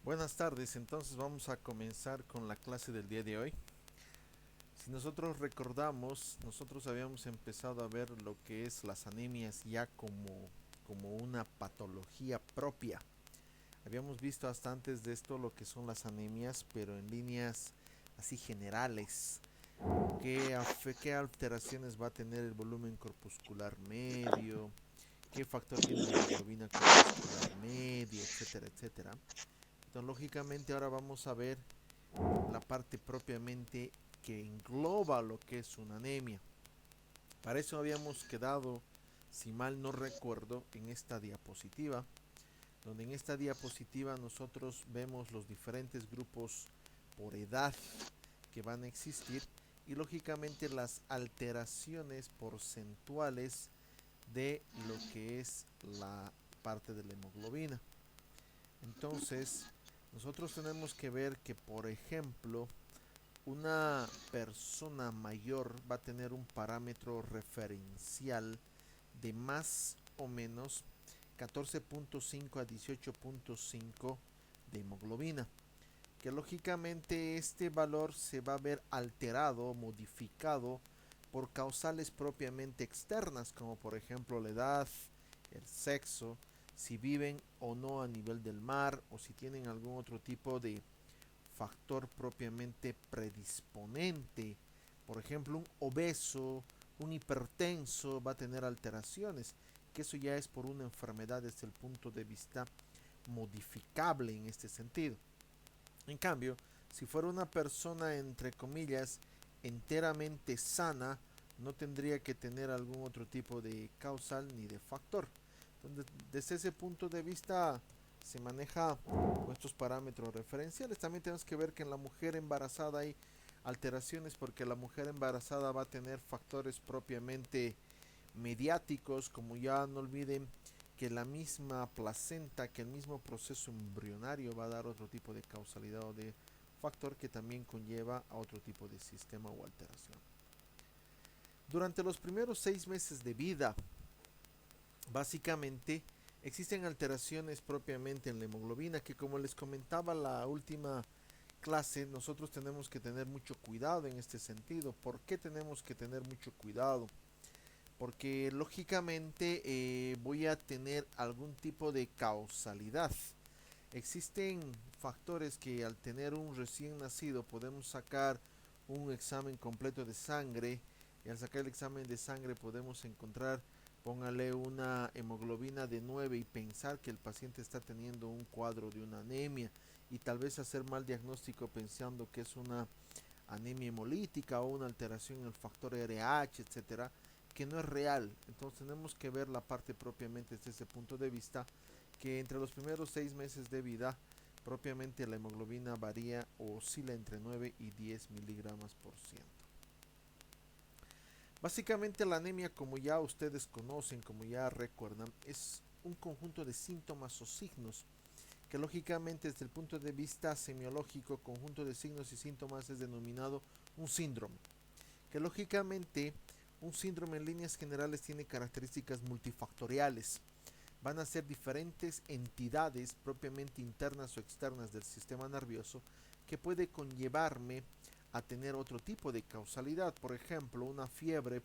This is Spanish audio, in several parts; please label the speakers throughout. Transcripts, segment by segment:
Speaker 1: Buenas tardes, entonces vamos a comenzar con la clase del día de hoy. Si nosotros recordamos, nosotros habíamos empezado a ver lo que es las anemias ya como una patología propia. Habíamos visto hasta antes de esto lo que son las anemias, pero en líneas así generales. ¿Qué alteraciones va a tener el volumen corpuscular medio? ¿Qué factor tiene la hemoglobina corpuscular media, etcétera, etcétera? Entonces, lógicamente ahora vamos a ver la parte propiamente que engloba lo que es una anemia. Para eso habíamos quedado, si mal no recuerdo, en esta diapositiva, donde en esta diapositiva nosotros vemos los diferentes grupos por edad que van a existir y lógicamente las alteraciones porcentuales de lo que es la parte de la hemoglobina. Entonces, nosotros tenemos que ver que, por ejemplo, una persona mayor va a tener un parámetro referencial de más o menos 14.5 a 18.5 de hemoglobina, que lógicamente este valor se va a ver alterado, modificado por causales propiamente externas, como por ejemplo la edad, el sexo, si viven o no a nivel del mar o si tienen algún otro tipo de factor propiamente predisponente. Por ejemplo, un obeso, un hipertenso va a tener alteraciones, que eso ya es por una enfermedad desde el punto de vista modificable en este sentido. En cambio, si fuera una persona, entre comillas, enteramente sana, no tendría que tener algún otro tipo de causal ni de factor. Entonces, desde ese punto de vista se maneja con estos parámetros referenciales. También tenemos que ver que en la mujer embarazada hay alteraciones porque la mujer embarazada va a tener factores propiamente mediáticos, como ya no olviden que la misma placenta, que el mismo proceso embrionario va a dar otro tipo de causalidad o de factor que también conlleva a otro tipo de sistema o alteración. Durante los primeros 6 meses de vida, básicamente existen alteraciones propiamente en la hemoglobina que, como les comentaba la última clase, nosotros tenemos que tener mucho cuidado en este sentido. ¿Por qué tenemos que tener mucho cuidado? Porque lógicamente voy a tener algún tipo de causalidad. Existen factores que al tener un recién nacido podemos sacar un examen completo de sangre y al sacar el examen de sangre podemos encontrar, póngale una hemoglobina de 9 y pensar que el paciente está teniendo un cuadro de una anemia y tal vez hacer mal diagnóstico pensando que es una anemia hemolítica o una alteración en el factor RH, etcétera, que no es real. Entonces tenemos que ver la parte propiamente desde ese punto de vista, que entre los primeros 6 meses de vida, propiamente la hemoglobina varía o oscila entre 9 y 10 miligramos por ciento. Básicamente la anemia, como ya ustedes conocen, como ya recuerdan, es un conjunto de síntomas o signos que lógicamente desde el punto de vista semiológico, conjunto de signos y síntomas es denominado un síndrome, que lógicamente un síndrome en líneas generales tiene características multifactoriales. Van a ser diferentes entidades propiamente internas o externas del sistema nervioso que puede conllevarme a tener otro tipo de causalidad. Por ejemplo, una fiebre.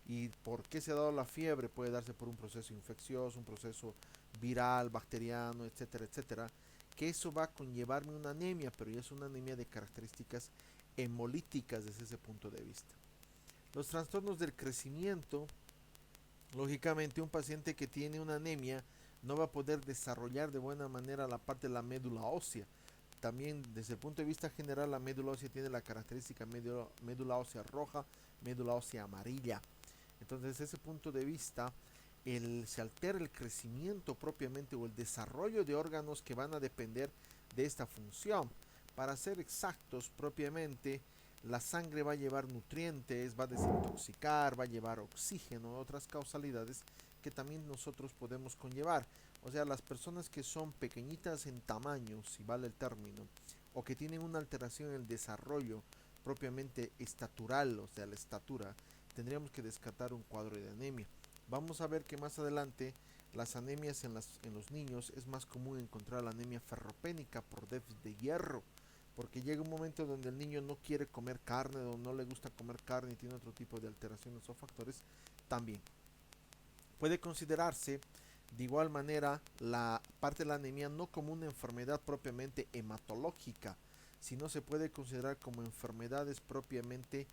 Speaker 1: ¿Y por qué se ha dado la fiebre? Puede darse por un proceso infeccioso, un proceso viral, bacteriano, etcétera, etcétera. Que eso va a conllevarme una anemia, pero ya es una anemia de características hemolíticas desde ese punto de vista. Los trastornos del crecimiento, lógicamente un paciente que tiene una anemia no va a poder desarrollar de buena manera la parte de la médula ósea. También desde el punto de vista general la médula ósea tiene la característica médula ósea roja, médula ósea amarilla. Entonces desde ese punto de vista se altera el crecimiento propiamente o el desarrollo de órganos que van a depender de esta función. Para ser exactos propiamente, la sangre va a llevar nutrientes, va a desintoxicar, va a llevar oxígeno, otras causalidades que también nosotros podemos conllevar. O sea, las personas que son pequeñitas en tamaño, si vale el término, o que tienen una alteración en el desarrollo propiamente estatural, o sea, la estatura, tendríamos que descartar un cuadro de anemia. Vamos a ver que más adelante las anemias en los niños es más común encontrar la anemia ferropénica por déficit de hierro, porque llega un momento donde el niño no quiere comer carne o no le gusta comer carne y tiene otro tipo de alteraciones o factores también. Puede considerarse de igual manera la parte de la anemia no como una enfermedad propiamente hematológica, sino se puede considerar como enfermedades propiamente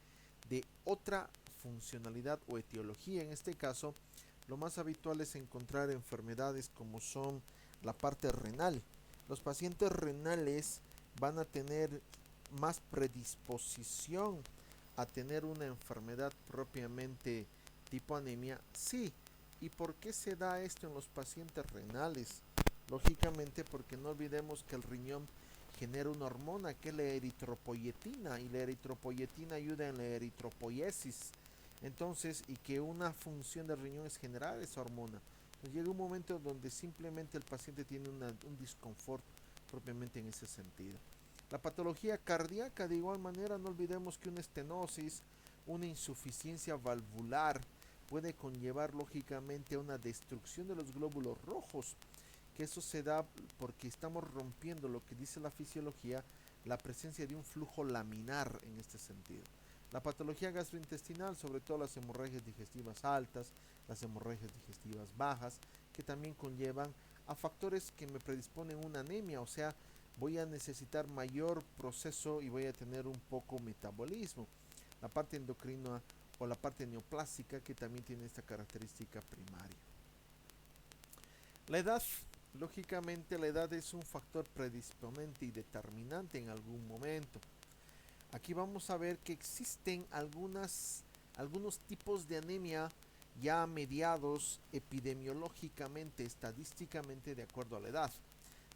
Speaker 1: de otra funcionalidad o etiología. En este caso, lo más habitual es encontrar enfermedades como son la parte renal. Los pacientes renales van a tener más predisposición a tener una enfermedad propiamente tipo anemia. Sí. ¿Y por qué se da esto en los pacientes renales? Lógicamente porque no olvidemos que el riñón genera una hormona que es la eritropoyetina, y la eritropoyetina ayuda en la eritropoiesis. Entonces, y que una función del riñón es generar esa hormona. Entonces llega un momento donde simplemente el paciente tiene un disconfort propiamente en ese sentido. La patología cardíaca, de igual manera, no olvidemos que una estenosis, una insuficiencia valvular, puede conllevar lógicamente a una destrucción de los glóbulos rojos, que eso se da porque estamos rompiendo lo que dice la fisiología, la presencia de un flujo laminar en este sentido. La patología gastrointestinal, sobre todo las hemorragias digestivas altas, las hemorragias digestivas bajas, que también conllevan a factores que me predisponen a una anemia, o sea, voy a necesitar mayor proceso y voy a tener un poco metabolismo. La parte endocrina o la parte neoplásica, que también tiene esta característica primaria. La edad, lógicamente la edad es un factor predisponente y determinante en algún momento. Aquí vamos a ver que existen algunos tipos de anemia ya mediados epidemiológicamente, estadísticamente, de acuerdo a la edad.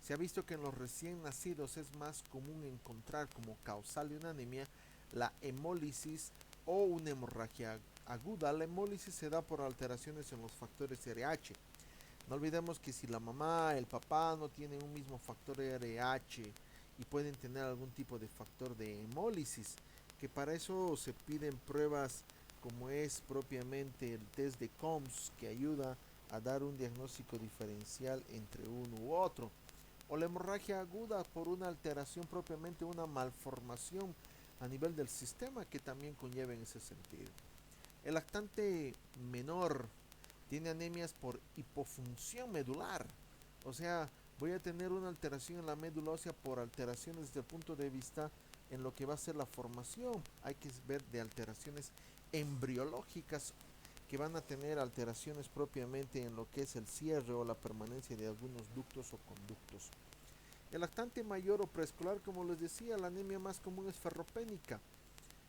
Speaker 1: Se ha visto que en los recién nacidos es más común encontrar como causal de una anemia la hemólisis o una hemorragia aguda. La hemólisis se da por alteraciones en los factores RH. No olvidemos que si la mamá, el papá no tienen un mismo factor RH y pueden tener algún tipo de factor de hemólisis, que para eso se piden pruebas como es propiamente el test de COMS, que ayuda a dar un diagnóstico diferencial entre uno u otro. O la hemorragia aguda por una alteración propiamente, una malformación a nivel del sistema que también conlleva en ese sentido. El lactante menor tiene anemias por hipofunción medular, o sea, voy a tener una alteración en la médula ósea por alteraciones desde el punto de vista en lo que va a ser la formación. Hay que ver de alteraciones embriológicas que van a tener alteraciones propiamente en lo que es el cierre o la permanencia de algunos ductos o conductos. El lactante mayor o preescolar, como les decía, la anemia más común es ferropénica.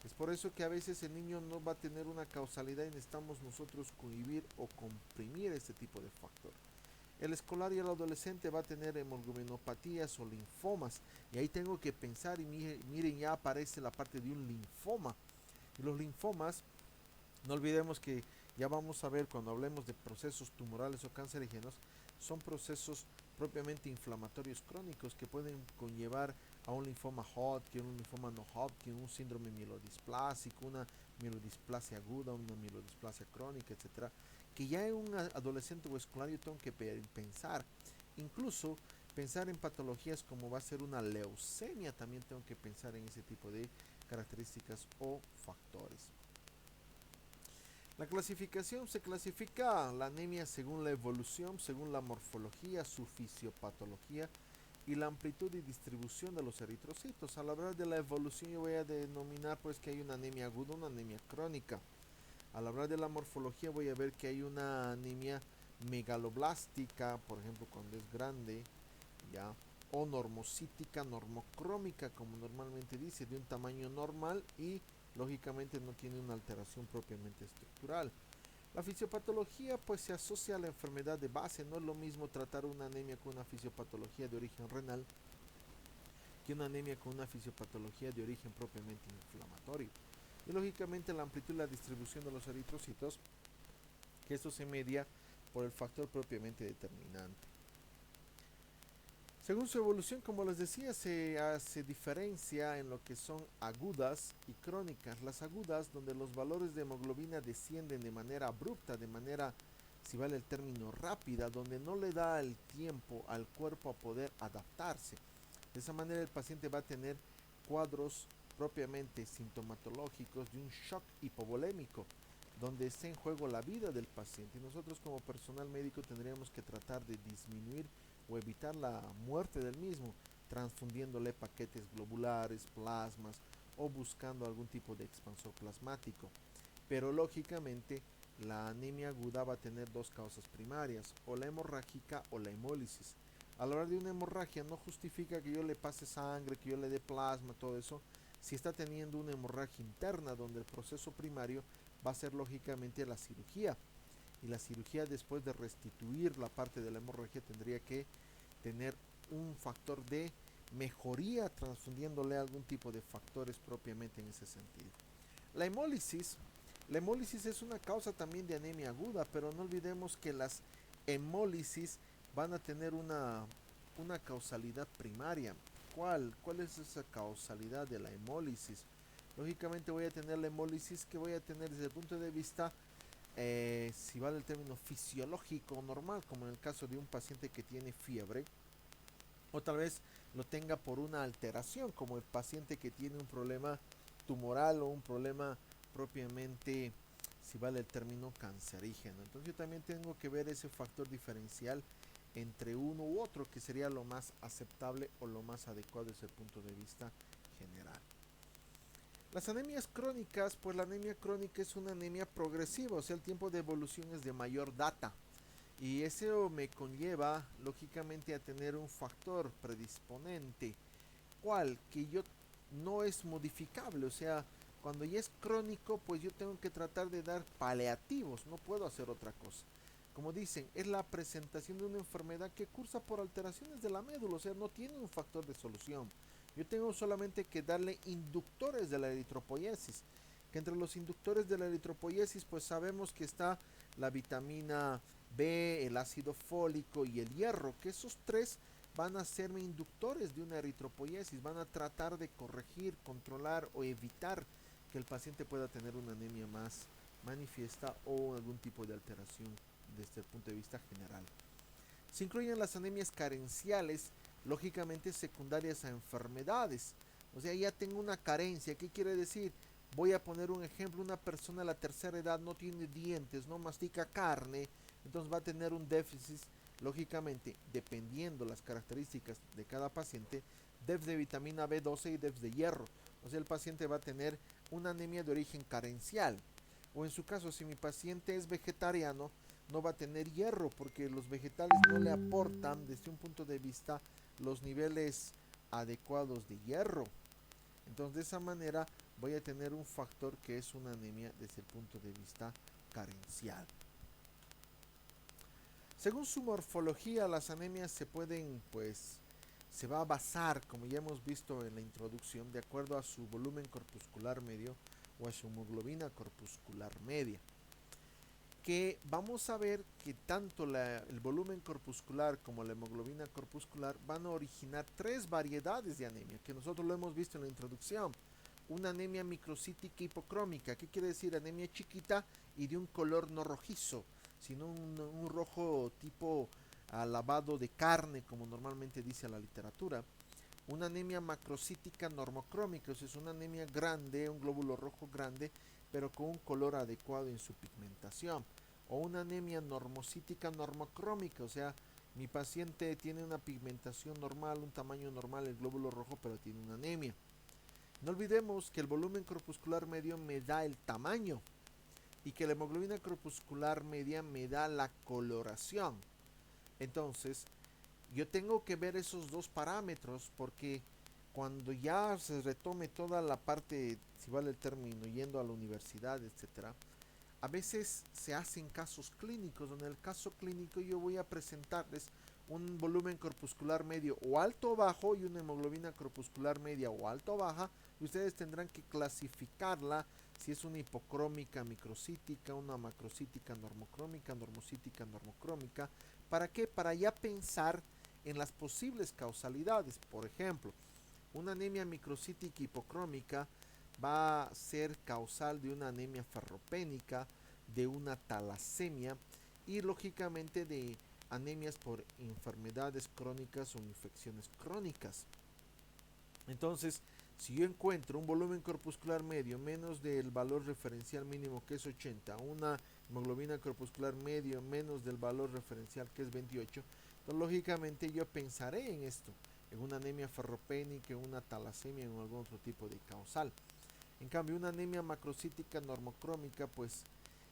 Speaker 1: Es por eso que a veces el niño no va a tener una causalidad y necesitamos nosotros cohibir o comprimir este tipo de factor. El escolar y el adolescente va a tener hemoglobinopatías o linfomas. Y ahí tengo que pensar, y miren, ya aparece la parte de un linfoma. Y los linfomas, no olvidemos que ya vamos a ver cuando hablemos de procesos tumorales o cancerígenos, son procesos propiamente inflamatorios crónicos que pueden conllevar a un linfoma Hodgkin, un linfoma no Hodgkin, un síndrome mielodisplásico, una mielodisplasia aguda, una mielodisplasia crónica, etcétera, que ya en un adolescente o escolar yo tengo que pensar, incluso pensar en patologías como va a ser una leucemia, también tengo que pensar en ese tipo de características o factores. La clasificación se clasifica la anemia según la evolución, según la morfología, su fisiopatología y la amplitud y distribución de los eritrocitos. Al hablar de la evolución yo voy a denominar pues que hay una anemia aguda, una anemia crónica. Al hablar de la morfología voy a ver que hay una anemia megaloblástica, por ejemplo cuando es grande, ya, o normocítica, normocrómica, como normalmente dice, de un tamaño normal y lógicamente no tiene una alteración propiamente estructural. La fisiopatología pues se asocia a la enfermedad de base, no es lo mismo tratar una anemia con una fisiopatología de origen renal que una anemia con una fisiopatología de origen propiamente inflamatorio. Y lógicamente la amplitud y la distribución de los eritrocitos, que esto se media por el factor propiamente determinante. Según su evolución, como les decía, se diferencia en lo que son agudas y crónicas. Las agudas, donde los valores de hemoglobina descienden de manera abrupta, de manera si vale el término, rápida, donde no le da el tiempo al cuerpo a poder adaptarse. De esa manera el paciente va a tener cuadros propiamente sintomatológicos de un shock hipovolémico, donde está en juego la vida del paciente. Y nosotros como personal médico tendríamos que tratar de disminuir o evitar la muerte del mismo, transfundiéndole paquetes globulares, plasmas o buscando algún tipo de expansor plasmático. Pero lógicamente la anemia aguda va a tener dos causas primarias, o la hemorrágica o la hemólisis. Al hablar de una hemorragia no justifica que yo le pase sangre, que yo le dé plasma, todo eso, si está teniendo una hemorragia interna donde el proceso primario va a ser lógicamente la cirugía. Y la cirugía, después de restituir la parte de la hemorragia, tendría que tener un factor de mejoría transfundiéndole algún tipo de factores propiamente en ese sentido. La hemólisis, la hemólisis es una causa también de anemia aguda, pero no olvidemos que las hemólisis van a tener una causalidad primaria. ¿Cuál es esa causalidad de la hemólisis? Lógicamente voy a tener la hemólisis que voy a tener desde el punto de vista, si vale el término, fisiológico normal, como en el caso de un paciente que tiene fiebre, o tal vez lo tenga por una alteración, como el paciente que tiene un problema tumoral o un problema propiamente, si vale el término, cancerígeno. Entonces yo también tengo que ver ese factor diferencial entre uno u otro, que sería lo más aceptable o lo más adecuado desde el punto de vista general. Las anemias crónicas, pues la anemia crónica es una anemia progresiva, o sea, el tiempo de evolución es de mayor data. Y eso me conlleva, lógicamente, a tener un factor predisponente, cual que yo no es modificable, o sea, cuando ya es crónico, pues yo tengo que tratar de dar paliativos, no puedo hacer otra cosa. Como dicen, es la presentación de una enfermedad que cursa por alteraciones de la médula, o sea, no tiene un factor de solución. Yo tengo solamente que darle inductores de la eritropoiesis, que entre los inductores de la eritropoiesis, pues sabemos que está la vitamina B, el ácido fólico y el hierro, que esos tres van a serme inductores de una eritropoiesis, van a tratar de corregir, controlar o evitar que el paciente pueda tener una anemia más manifiesta o algún tipo de alteración desde el punto de vista general. Se incluyen las anemias carenciales, lógicamente secundarias a enfermedades. O sea, ya tengo una carencia. ¿Qué quiere decir? Voy a poner un ejemplo. Una persona de la tercera edad no tiene dientes, no mastica carne, entonces va a tener un déficit, lógicamente, dependiendo las características de cada paciente, déficit de vitamina B12 y déficit de hierro. O sea, el paciente va a tener una anemia de origen carencial. O en su caso, si mi paciente es vegetariano, no va a tener hierro porque los vegetales no le aportan desde un punto de vista los niveles adecuados de hierro. Entonces de esa manera voy a tener un factor que es una anemia desde el punto de vista carencial. Según su morfología, las anemias se pueden, pues, se va a basar, como ya hemos visto en la introducción, de acuerdo a su volumen corpuscular medio o a su hemoglobina corpuscular media. Que vamos a ver que tanto el volumen corpuscular como la hemoglobina corpuscular van a originar tres variedades de anemia, que nosotros lo hemos visto en la introducción. Una anemia microcítica hipocrómica, ¿qué quiere decir? Anemia chiquita y de un color no rojizo, sino un rojo tipo lavado de carne, como normalmente dice la literatura. Una anemia macrocítica normocrómica, o sea, es una anemia grande, un glóbulo rojo grande, pero con un color adecuado en su pigmentación. O una anemia normocítica normocrómica, o sea, mi paciente tiene una pigmentación normal, un tamaño normal, el glóbulo rojo, pero tiene una anemia. No olvidemos que el volumen corpuscular medio me da el tamaño y que la hemoglobina corpuscular media me da la coloración. Entonces, yo tengo que ver esos dos parámetros porque cuando ya se retome toda la parte, si vale el término, yendo a la universidad, etcétera, a veces se hacen casos clínicos, donde en el caso clínico yo voy a presentarles un volumen corpuscular medio o alto o bajo y una hemoglobina corpuscular media o alto o baja, y ustedes tendrán que clasificarla si es una hipocrómica microcítica, una macrocítica normocrómica, normocítica normocrómica. ¿Para qué? Para ya pensar en las posibles causalidades. Por ejemplo, una anemia microcítica hipocrómica va a ser causal de una anemia ferropénica, de una talasemia y lógicamente de anemias por enfermedades crónicas o infecciones crónicas. Entonces, si yo encuentro un volumen corpuscular medio menos del valor referencial mínimo que es 80, una hemoglobina corpuscular medio menos del valor referencial que es 28, entonces lógicamente yo pensaré en esto, en una anemia ferropénica, en una talasemia, en algún otro tipo de causal. En cambio, una anemia macrocítica normocrómica, pues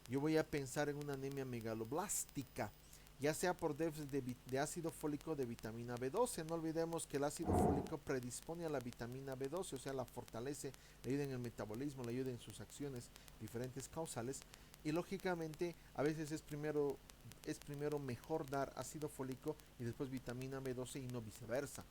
Speaker 1: yo voy a pensar en una anemia megaloblástica, ya sea por déficit de ácido fólico de vitamina B12. No olvidemos que el ácido fólico predispone a la vitamina B12, o sea, la fortalece, le ayuda en el metabolismo, le ayuda en sus acciones diferentes causales. Y lógicamente, a veces es primero mejor dar ácido fólico y después vitamina B12 y no viceversa.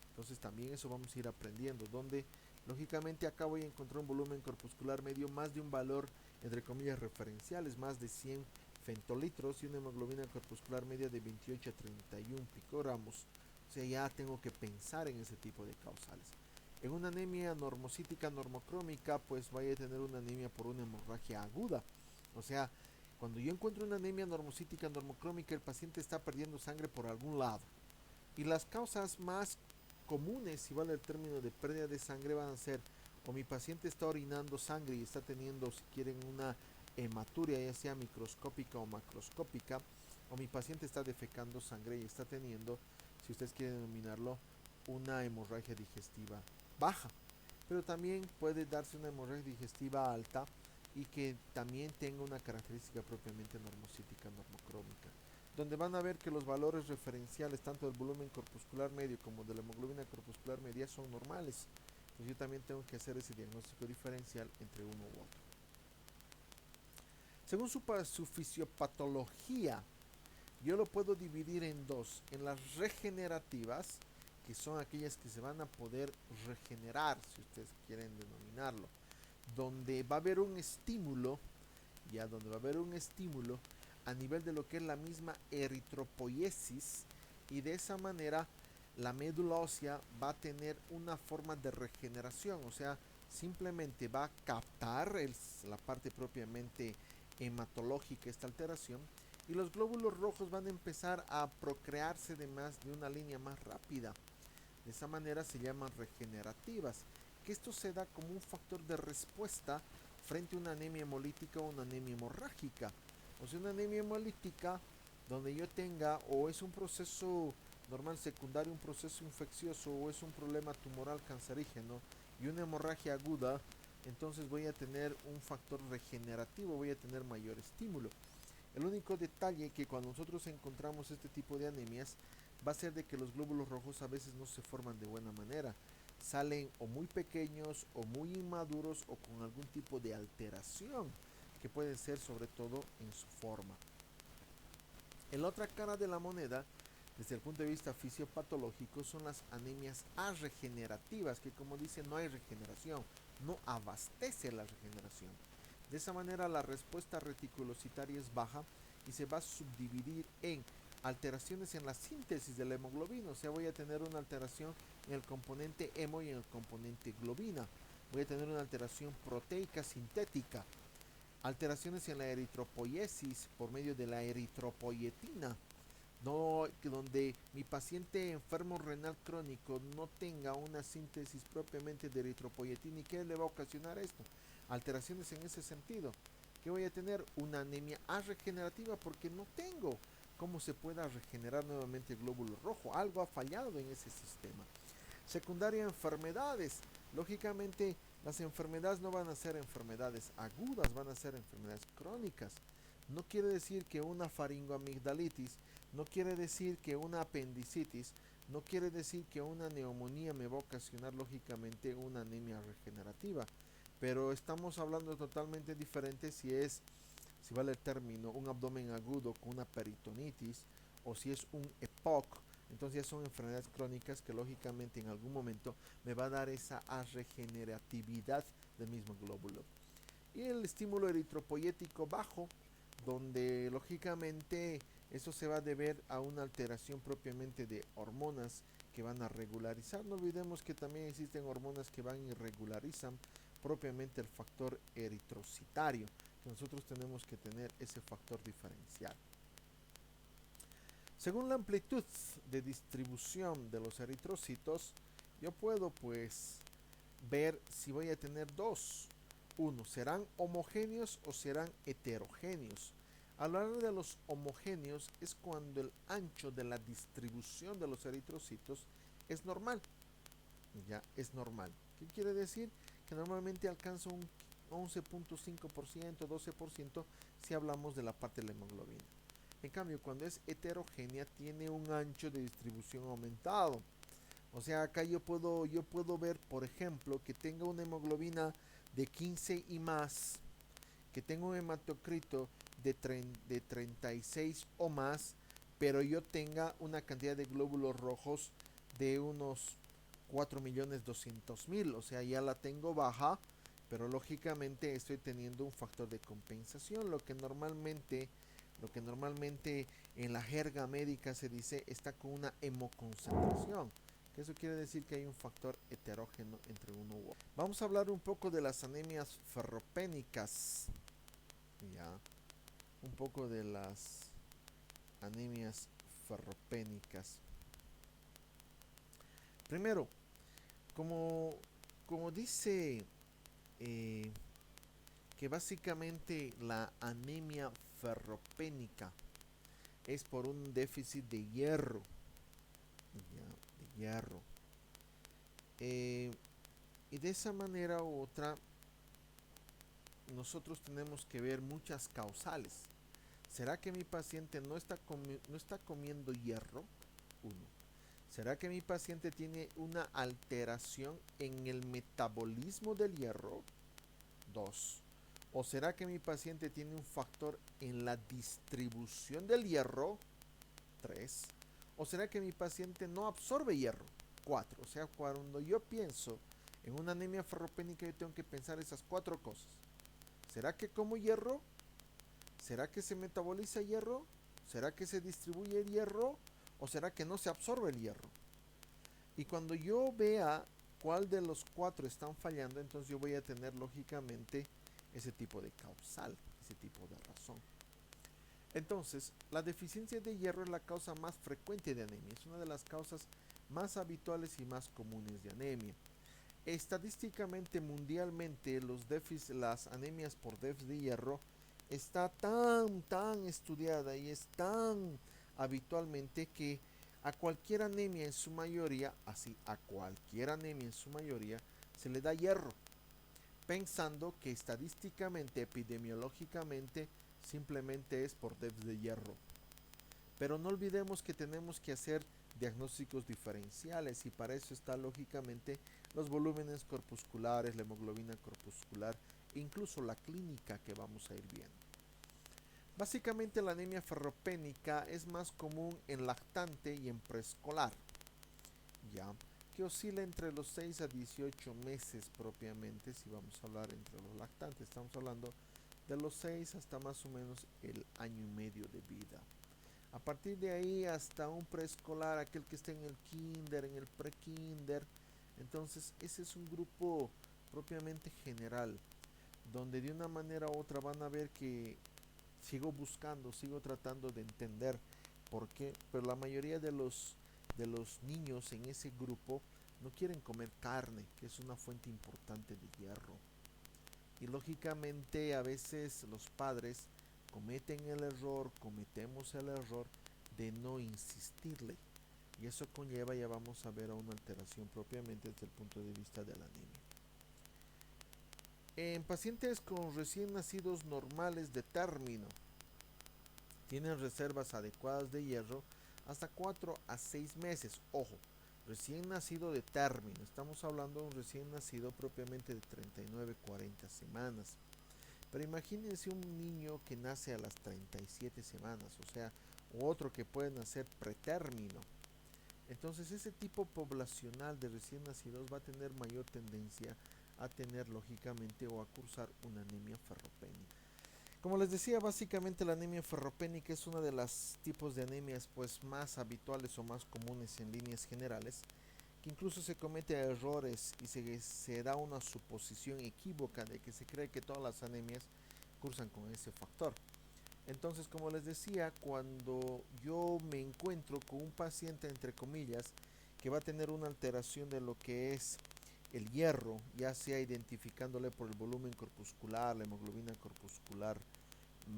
Speaker 1: Entonces también eso vamos a ir aprendiendo, donde lógicamente acá voy a encontrar un volumen corpuscular medio más de un valor entre comillas referenciales, más de 100 fentolitros y una hemoglobina corpuscular media de 28 a 31 picogramos. O sea, ya tengo que pensar en ese tipo de causales. En una anemia normocítica normocrómica, pues vaya a tener una anemia por una hemorragia aguda. O sea, cuando yo encuentro una anemia normocítica normocrómica, el paciente está perdiendo sangre por algún lado. Y las causas más comunes, si vale el término, de pérdida de sangre van a ser o mi paciente está orinando sangre y está teniendo, si quieren, una hematuria, ya sea microscópica o macroscópica, o mi paciente está defecando sangre y está teniendo, si ustedes quieren denominarlo, una hemorragia digestiva baja. Pero también puede darse una hemorragia digestiva alta y que también tenga una característica propiamente normocítica normocrómica, donde van a ver que los valores referenciales tanto del volumen corpuscular medio como de la hemoglobina corpuscular media son normales. Entonces yo también tengo que hacer ese diagnóstico diferencial entre uno u otro. Según su fisiopatología, yo lo puedo dividir en dos, en las regenerativas, que son aquellas que se van a poder regenerar, si ustedes quieren denominarlo, donde va a haber un estímulo, donde va a haber un estímulo a nivel de lo que es la misma eritropoiesis, y de esa manera la médula ósea va a tener una forma de regeneración, o sea, simplemente va a captar la parte propiamente hematológica, esta alteración, y los glóbulos rojos van a empezar a procrearse de una línea más rápida. De esa manera se llaman regenerativas, que esto se da como un factor de respuesta frente a una anemia hemolítica o una anemia hemorrágica. O sea, una anemia hemolítica donde yo tenga o es un proceso normal secundario, un proceso infeccioso o es un problema tumoral cancerígeno, y una hemorragia aguda, entonces voy a tener un factor regenerativo, voy a tener mayor estímulo. El único detalle que cuando nosotros encontramos este tipo de anemias va a ser de que los glóbulos rojos a veces no se forman de buena manera. Salen o muy pequeños o muy inmaduros o con algún tipo de alteración que puede ser sobre todo en su forma. En la otra cara de la moneda, desde el punto de vista fisiopatológico, son las anemias arregenerativas, que como dice no hay regeneración, no abastece la regeneración. De esa manera la respuesta reticulocitaria es baja y se va a subdividir en alteraciones en la síntesis de la hemoglobina, o sea, voy a tener una alteración en el componente hemo y en el componente globina. Voy a tener una alteración proteica sintética, alteraciones en la eritropoiesis por medio de la eritropoietina, no, donde mi paciente enfermo renal crónico no tenga una síntesis propiamente de eritropoietina. ¿Y qué le va a ocasionar esto? Alteraciones en ese sentido. ¿Qué voy a tener? Una anemia regenerativa porque no tengo cómo se pueda regenerar nuevamente el glóbulo rojo. Algo ha fallado en ese sistema. Secundaria, enfermedades. Lógicamente, las enfermedades no van a ser enfermedades agudas, van a ser enfermedades crónicas. No quiere decir que una faringoamigdalitis, no quiere decir que una apendicitis, no quiere decir que una neumonía me va a ocasionar lógicamente una anemia regenerativa. Pero estamos hablando totalmente diferente si vale el término, un abdomen agudo con una peritonitis o si es un EPOC. Entonces ya son enfermedades crónicas que lógicamente en algún momento me va a dar esa regeneratividad del mismo glóbulo. Y el estímulo eritropoyético bajo, donde lógicamente eso se va a deber a una alteración propiamente de hormonas que van a regularizar. No olvidemos que también existen hormonas que van y regularizan propiamente el factor eritrocitario. Nosotros tenemos que tener ese factor diferencial. Según la amplitud de distribución de los eritrocitos, yo puedo pues ver si voy a tener dos. Uno, ¿serán homogéneos o serán heterogéneos? Hablar de los homogéneos es cuando el ancho de la distribución de los eritrocitos es normal. Ya es normal. ¿Qué quiere decir? Que normalmente alcanza un 11.5%, 12% si hablamos de la parte de la hemoglobina. En cambio, cuando es heterogénea, tiene un ancho de distribución aumentado. O sea, acá yo puedo ver, por ejemplo, que tenga una hemoglobina de 15 y más, que tenga un hematocrito de 36 o más, pero yo tenga una cantidad de glóbulos rojos de unos 4.200.000. O sea, ya la tengo baja, pero lógicamente estoy teniendo un factor de compensación, lo que normalmente en la jerga médica se dice está con una hemoconcentración, que eso quiere decir que hay un factor heterógeno entre uno u otro. Vamos a hablar un poco de las anemias ferropénicas. Ya, un poco de las anemias ferropénicas. Primero, como, como dice eh, que básicamente la anemia ferropénica es por un déficit de hierro. Ya, de hierro. Eh, y de esa manera u otra, nosotros tenemos que ver muchas causales. ¿Será que mi paciente no está comiendo hierro? Uno. ¿Será que mi paciente tiene una alteración en el metabolismo del hierro? Dos. ¿O será que mi paciente tiene un factor en la distribución del hierro? Tres. ¿O será que mi paciente no absorbe hierro? Cuatro. O sea, cuando yo pienso en una anemia ferropénica, yo tengo que pensar esas cuatro cosas. ¿Será que como hierro? ¿Será que se metaboliza hierro? ¿Será que se distribuye el hierro? ¿O será que no se absorbe el hierro? Y cuando yo vea cuál de los cuatro están fallando, entonces yo voy a tener lógicamente ese tipo de causal, ese tipo de razón. Entonces, la deficiencia de hierro es la causa más frecuente de anemia, es una de las causas más habituales y más comunes de anemia. Estadísticamente, mundialmente, las anemias por déficit de hierro está tan estudiada y es tan habitualmente que a cualquier anemia en su mayoría, así a cualquier anemia en su mayoría, se le da hierro, pensando que estadísticamente, epidemiológicamente, simplemente es por déficit de hierro. Pero no olvidemos que tenemos que hacer diagnósticos diferenciales y para eso está lógicamente los volúmenes corpusculares, la hemoglobina corpuscular e incluso la clínica que vamos a ir viendo. Básicamente la anemia ferropénica es más común en lactante y en preescolar, ya que oscila entre los 6 a 18 meses propiamente. Si vamos a hablar entre los lactantes, estamos hablando de los 6 hasta más o menos el año y medio de vida. A partir de ahí hasta un preescolar, aquel que esté en el kinder, en el prekinder. Entonces ese es un grupo propiamente general, donde de una manera u otra van a ver que sigo tratando de entender por qué, pero la mayoría de los niños en ese grupo no quieren comer carne, que es una fuente importante de hierro. Y lógicamente a veces los padres cometemos el error de no insistirle. Y eso conlleva, ya vamos a ver, a una alteración propiamente desde el punto de vista de la anemia. En pacientes con recién nacidos normales de término, tienen reservas adecuadas de hierro hasta 4 a 6 meses. Ojo, recién nacido de término, estamos hablando de un recién nacido propiamente de 39-40 semanas. Pero imagínense un niño que nace a las 37 semanas, o sea, otro que puede nacer pretérmino. Entonces ese tipo poblacional de recién nacidos va a tener mayor tendencia a tener lógicamente o a cursar una anemia ferropénica. Como les decía, básicamente la anemia ferropénica es uno de los tipos de anemias pues más habituales o más comunes en líneas generales, que incluso se comete errores y se da una suposición equívoca de que se cree que todas las anemias cursan con ese factor. Entonces, como les decía, cuando yo me encuentro con un paciente, entre comillas, que va a tener una alteración de lo que es el hierro, ya sea identificándole por el volumen corpuscular, la hemoglobina corpuscular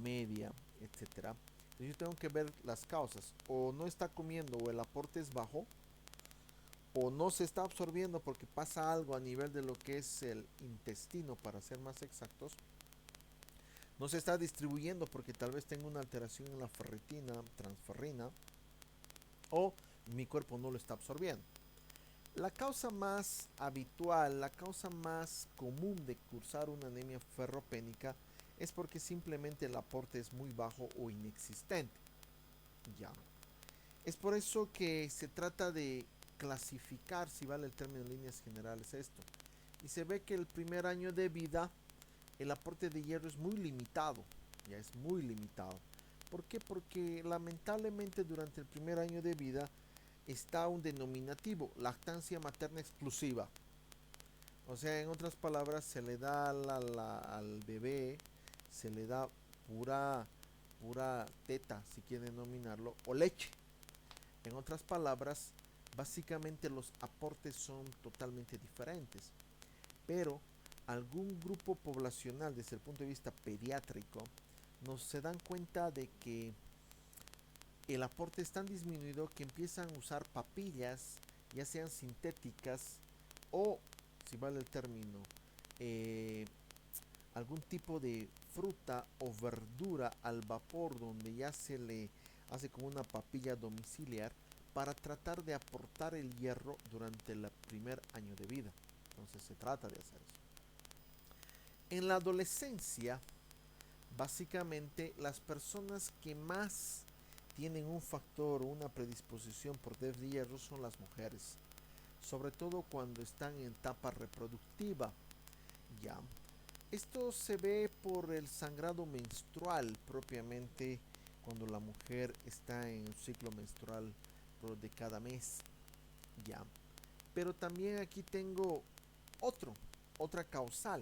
Speaker 1: media, etcétera. Entonces yo tengo que ver las causas. O no está comiendo o el aporte es bajo, o no se está absorbiendo porque pasa algo a nivel de lo que es el intestino, para ser más exactos. No se está distribuyendo porque tal vez tengo una alteración en la ferritina, transferrina, o mi cuerpo no lo está absorbiendo. La causa más habitual, la causa más común de cursar una anemia ferropénica es porque simplemente el aporte es muy bajo o inexistente. Ya. Es por eso que se trata de clasificar, si vale el término en líneas generales, esto. Y se ve que el primer año de vida el aporte de hierro es muy limitado, ya es muy limitado. ¿Por qué? Porque lamentablemente durante el primer año de vida está un denominativo, lactancia materna exclusiva. O sea, en otras palabras, se le da al bebé, se le da pura teta, si quieren denominarlo, o leche. En otras palabras, básicamente los aportes son totalmente diferentes. Pero algún grupo poblacional desde el punto de vista pediátrico nos se dan cuenta de que el aporte es tan disminuido que empiezan a usar papillas, ya sean sintéticas o, si vale el término, eh, algún tipo de fruta o verdura al vapor donde ya se le hace como una papilla domiciliar para tratar de aportar el hierro durante el primer año de vida. Entonces se trata de hacer eso. En la adolescencia, básicamente las personas que más tienen un factor o una predisposición por déficit de hierro son las mujeres, sobre todo cuando están en etapa reproductiva. Ya. Esto se ve por el sangrado menstrual propiamente cuando la mujer está en un ciclo menstrual de cada mes. Ya. Pero también aquí tengo otra causal.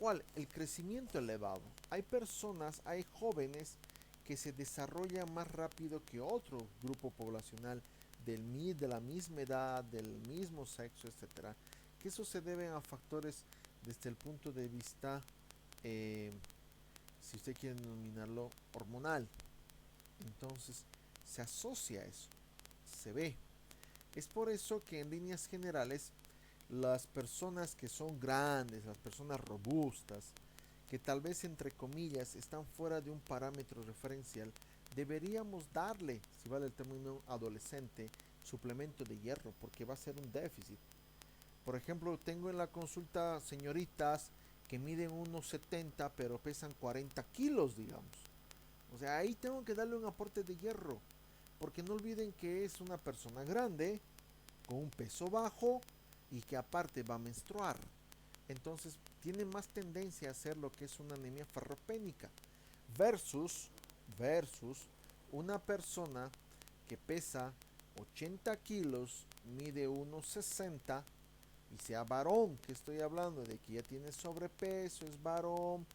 Speaker 1: ¿Cuál? El crecimiento elevado. Hay personas, hay jóvenes que se desarrollan más rápido que otro grupo poblacional de la misma edad, del mismo sexo, etcétera. Que eso se debe a factores desde el punto de vista, eh, si usted quiere denominarlo, hormonal. Entonces, se asocia a eso, se ve. Es por eso que en líneas generales las personas que son grandes, las personas robustas, que tal vez entre comillas están fuera de un parámetro referencial, deberíamos darle, si vale el término adolescente, suplemento de hierro, porque va a ser un déficit. Por ejemplo, tengo en la consulta señoritas que miden unos 70 pero pesan 40 kilos, digamos. O sea, ahí tengo que darle un aporte de hierro, porque no olviden que es una persona grande, con un peso bajo y que aparte va a menstruar. Entonces tiene más tendencia a hacer lo que es una anemia ferropénica versus una persona que pesa 80 kilos, mide unos 60 y sea varón, que estoy hablando de que ya tiene sobrepeso, es varón,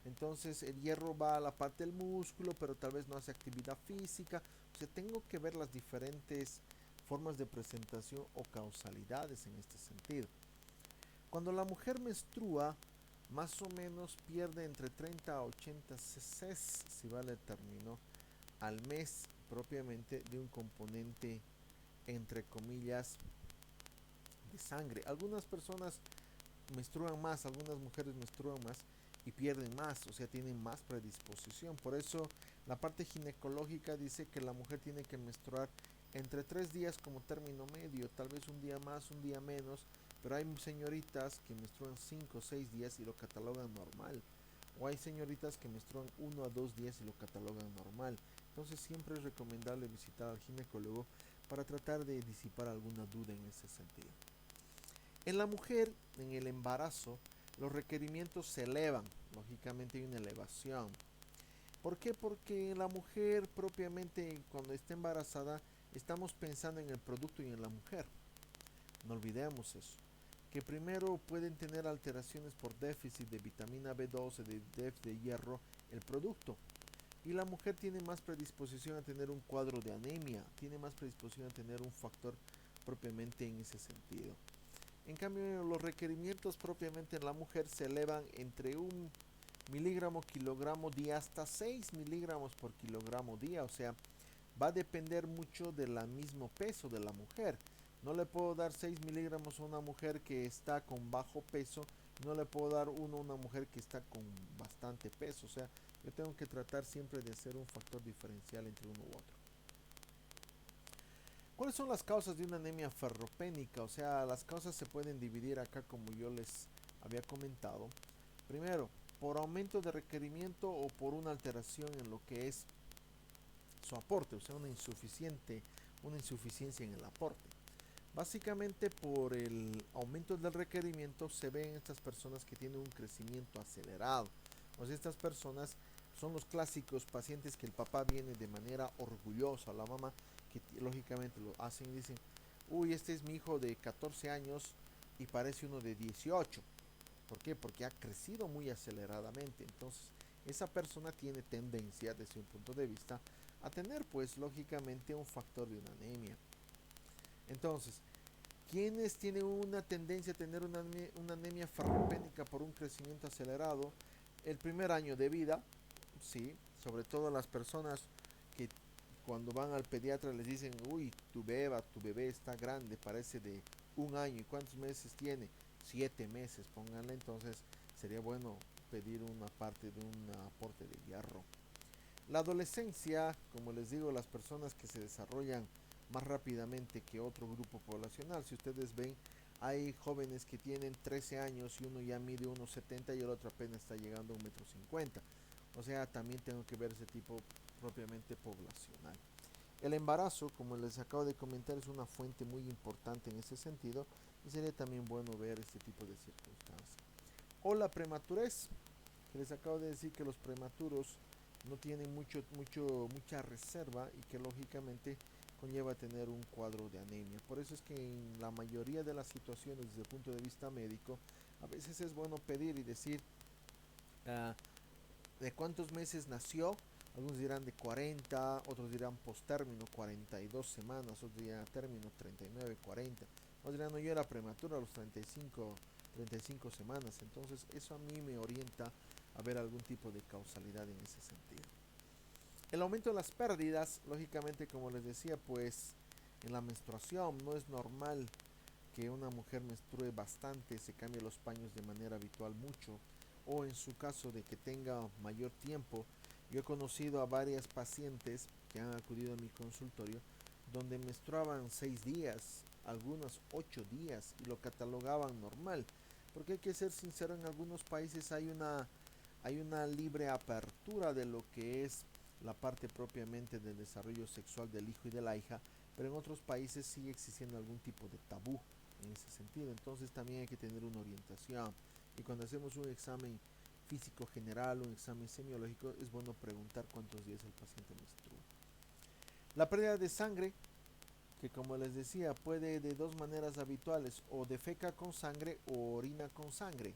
Speaker 1: entonces el hierro va a la parte del músculo, pero tal vez no hace actividad física. O sea, tengo que ver las diferentes formas de presentación o causalidades en este sentido. Cuando la mujer menstrua, más o menos pierde entre 30 a 80 cc, si vale el término, al mes propiamente de un componente, entre comillas, de sangre. Algunas personas menstruan más, algunas mujeres menstruan más y pierden más, o sea, tienen más predisposición. Por eso la parte ginecológica dice que la mujer tiene que menstruar entre 3 días como término medio, tal vez un día más, un día menos, pero hay señoritas que menstruan 5 o 6 días y lo catalogan normal. O hay señoritas que menstruan 1 a 2 días y lo catalogan normal. Entonces siempre es recomendable visitar al ginecólogo para tratar de disipar alguna duda en ese sentido. En la mujer, en el embarazo, los requerimientos se elevan, lógicamente hay una elevación. ¿Por qué? Porque la mujer propiamente cuando está embarazada estamos pensando en el producto y en la mujer. No olvidemos eso. Que primero pueden tener alteraciones por déficit de vitamina B12, de déficit de hierro, el producto. y la mujer tiene más predisposición a tener un cuadro de anemia, tiene más predisposición a tener un factor propiamente en ese sentido. En cambio, los requerimientos propiamente en la mujer se elevan entre un miligramo kilogramo día hasta 6 miligramos por kilogramo día, o sea, va a depender mucho del mismo peso de la mujer. No le puedo dar 6 miligramos a una mujer que está con bajo peso, no le puedo dar uno a una mujer que está con bastante peso, o sea, yo tengo que tratar siempre de hacer un factor diferencial entre uno u otro. ¿Cuáles son las causas de una anemia ferropénica? O sea, las causas se pueden dividir acá como yo les había comentado. Primero, por aumento de requerimiento o por una alteración en lo que es su aporte, o sea, una insuficiencia en el aporte. Básicamente por el aumento del requerimiento se ven estas personas que tienen un crecimiento acelerado. O sea, estas personas son los clásicos pacientes que el papá viene de manera orgullosa, la mamá, que lógicamente lo hacen y dicen, uy, este es mi hijo de 14 años y parece uno de 18. ¿Por qué? Porque ha crecido muy aceleradamente. Entonces, esa persona tiene tendencia, desde un punto de vista, a tener, pues, lógicamente, un factor de una anemia. Entonces, ¿quiénes tienen una tendencia a tener una anemia ferropénica por un crecimiento acelerado? El primer año de vida, sí, sobre todo las personas que cuando van al pediatra les dicen, uy, tu bebé está grande, parece de un año. ¿Y cuántos meses tiene? 7 meses, pónganle. Entonces sería bueno pedir una parte de un aporte de hierro. La adolescencia, como les digo, las personas que se desarrollan más rápidamente que otro grupo poblacional. Si ustedes ven, hay jóvenes que tienen 13 años y uno ya mide 1,70 y el otro apenas está llegando a 1,50 m. O sea, también tengo que ver ese tipo propiamente poblacional. El embarazo, como les acabo de comentar, es una fuente muy importante en ese sentido y sería también bueno ver este tipo de circunstancias. O la prematurez, que les acabo de decir que los prematuros no tienen mucha reserva y que lógicamente conlleva tener un cuadro de anemia. Por eso es que en la mayoría de las situaciones desde el punto de vista médico, a veces es bueno pedir y decir de cuántos meses nació. Algunos dirán de 40, otros dirán postérmino 42 semanas, otros dirán a término 39, 40. Otros dirán, no, yo era prematuro a los 35 semanas. Entonces eso a mí me orienta a ver algún tipo de causalidad en ese sentido. El aumento de las pérdidas, lógicamente, como les decía, pues en la menstruación no es normal que una mujer menstrue bastante, se cambie los paños de manera habitual mucho, o en su caso de que tenga mayor tiempo. Yo he conocido a varias pacientes que han acudido a mi consultorio donde menstruaban 6 días, algunas 8 días y lo catalogaban normal. Porque hay que ser sincero, en algunos países hay una libre apertura de lo que es la parte propiamente del desarrollo sexual del hijo y de la hija, pero en otros países sigue existiendo algún tipo de tabú en ese sentido. Entonces también hay que tener una orientación. Y cuando hacemos un examen físico general, un examen semiológico, es bueno preguntar cuántos días el paciente menstrua. La pérdida de sangre, que como les decía, puede de dos maneras habituales, o defeca con sangre o orina con sangre.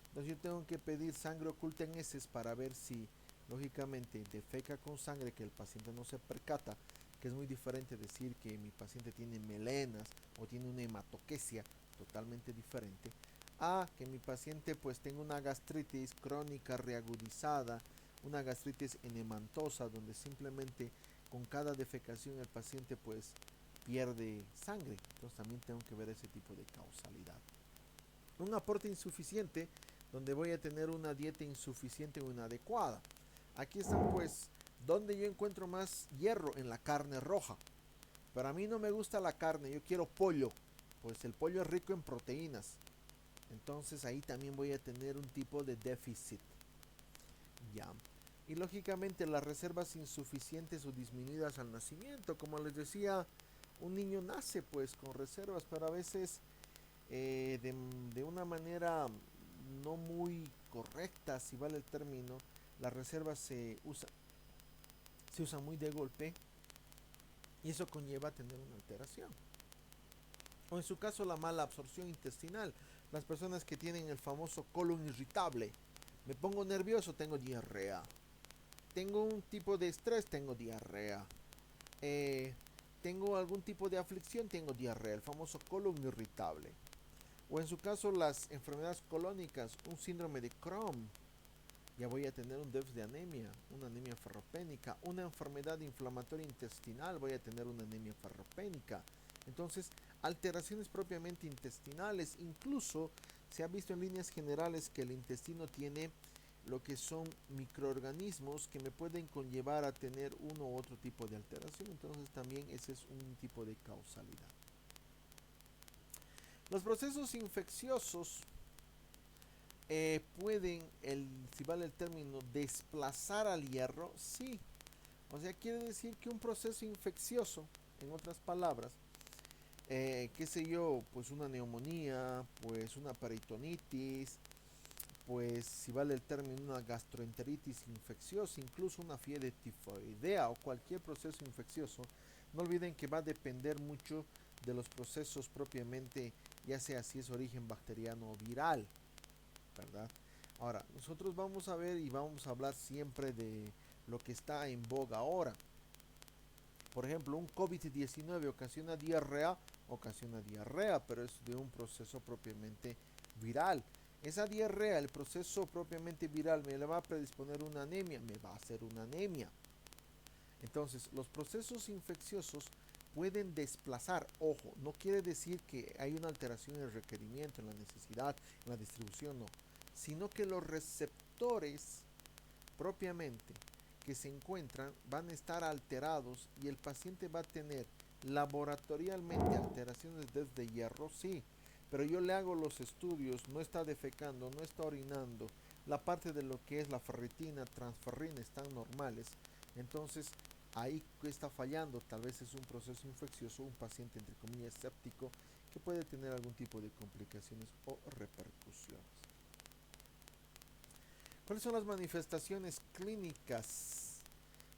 Speaker 1: Entonces yo tengo que pedir sangre oculta en heces para ver si, lógicamente, defeca con sangre, que el paciente no se percata, que es muy diferente decir que mi paciente tiene melenas o tiene una hematoquesia, totalmente diferente, a que mi paciente pues tenga una gastritis crónica reagudizada, una gastritis enemantosa, donde simplemente con cada defecación el paciente pues pierde sangre. Entonces también tengo que ver ese tipo de causalidad. Un aporte insuficiente, donde voy a tener una dieta insuficiente o inadecuada. Aquí están pues donde yo encuentro más hierro, en la carne roja. Pero a mí no me gusta la carne, yo quiero pollo, pues el pollo es rico en proteínas. Entonces ahí también voy a tener un tipo de déficit. Ya. Y lógicamente las reservas insuficientes o disminuidas al nacimiento. Como les decía, un niño nace pues con reservas, pero a veces de una manera no muy correcta, si vale el término, las reservas se usan muy de golpe y eso conlleva a tener una alteración. O en su caso la mala absorción intestinal. Las personas que tienen el famoso colon irritable. Me pongo nervioso, tengo diarrea. tengo un tipo de estrés, tengo diarrea. Eh, tengo algún tipo de aflicción, tengo diarrea, el famoso colon irritable. O en su caso las enfermedades colónicas, un síndrome de Crohn, ya voy a tener un déficit de anemia, una anemia ferropénica, una enfermedad inflamatoria intestinal, voy a tener una anemia ferropénica. Entonces, alteraciones propiamente intestinales, incluso se ha visto en líneas generales que el intestino tiene lo que son microorganismos que me pueden conllevar a tener uno u otro tipo de alteración, entonces también ese es un tipo de causalidad. Los procesos infecciosos pueden, si vale el término, desplazar al hierro, sí. O sea, quiere decir que un proceso infeccioso, en otras palabras, qué sé yo, pues una neumonía, pues una peritonitis, pues si vale el término, una gastroenteritis infecciosa, incluso una fiebre tifoidea o cualquier proceso infeccioso, no olviden que va a depender mucho de los procesos propiamente, ya sea si es origen bacteriano o viral, ¿verdad? Ahora, nosotros vamos a ver y vamos a hablar siempre de lo que está en boga ahora. Por ejemplo, un COVID-19 ocasiona diarrea, pero es de un proceso propiamente viral. Esa diarrea, el proceso propiamente viral, me le va a predisponer una anemia, me va a hacer una anemia. Entonces, los procesos infecciosos pueden desplazar, ojo, no quiere decir que hay una alteración en el requerimiento, en la necesidad, en la distribución, no, sino que los receptores propiamente que se encuentran van a estar alterados y el paciente va a tener laboratorialmente alteraciones desde hierro, sí, pero yo le hago los estudios, no está defecando, no está orinando, la parte de lo que es la ferritina, transferrina están normales, entonces ahí está fallando, tal vez es un proceso infeccioso, un paciente entre comillas séptico que puede tener algún tipo de complicaciones o repercusiones. ¿Cuáles son las manifestaciones clínicas?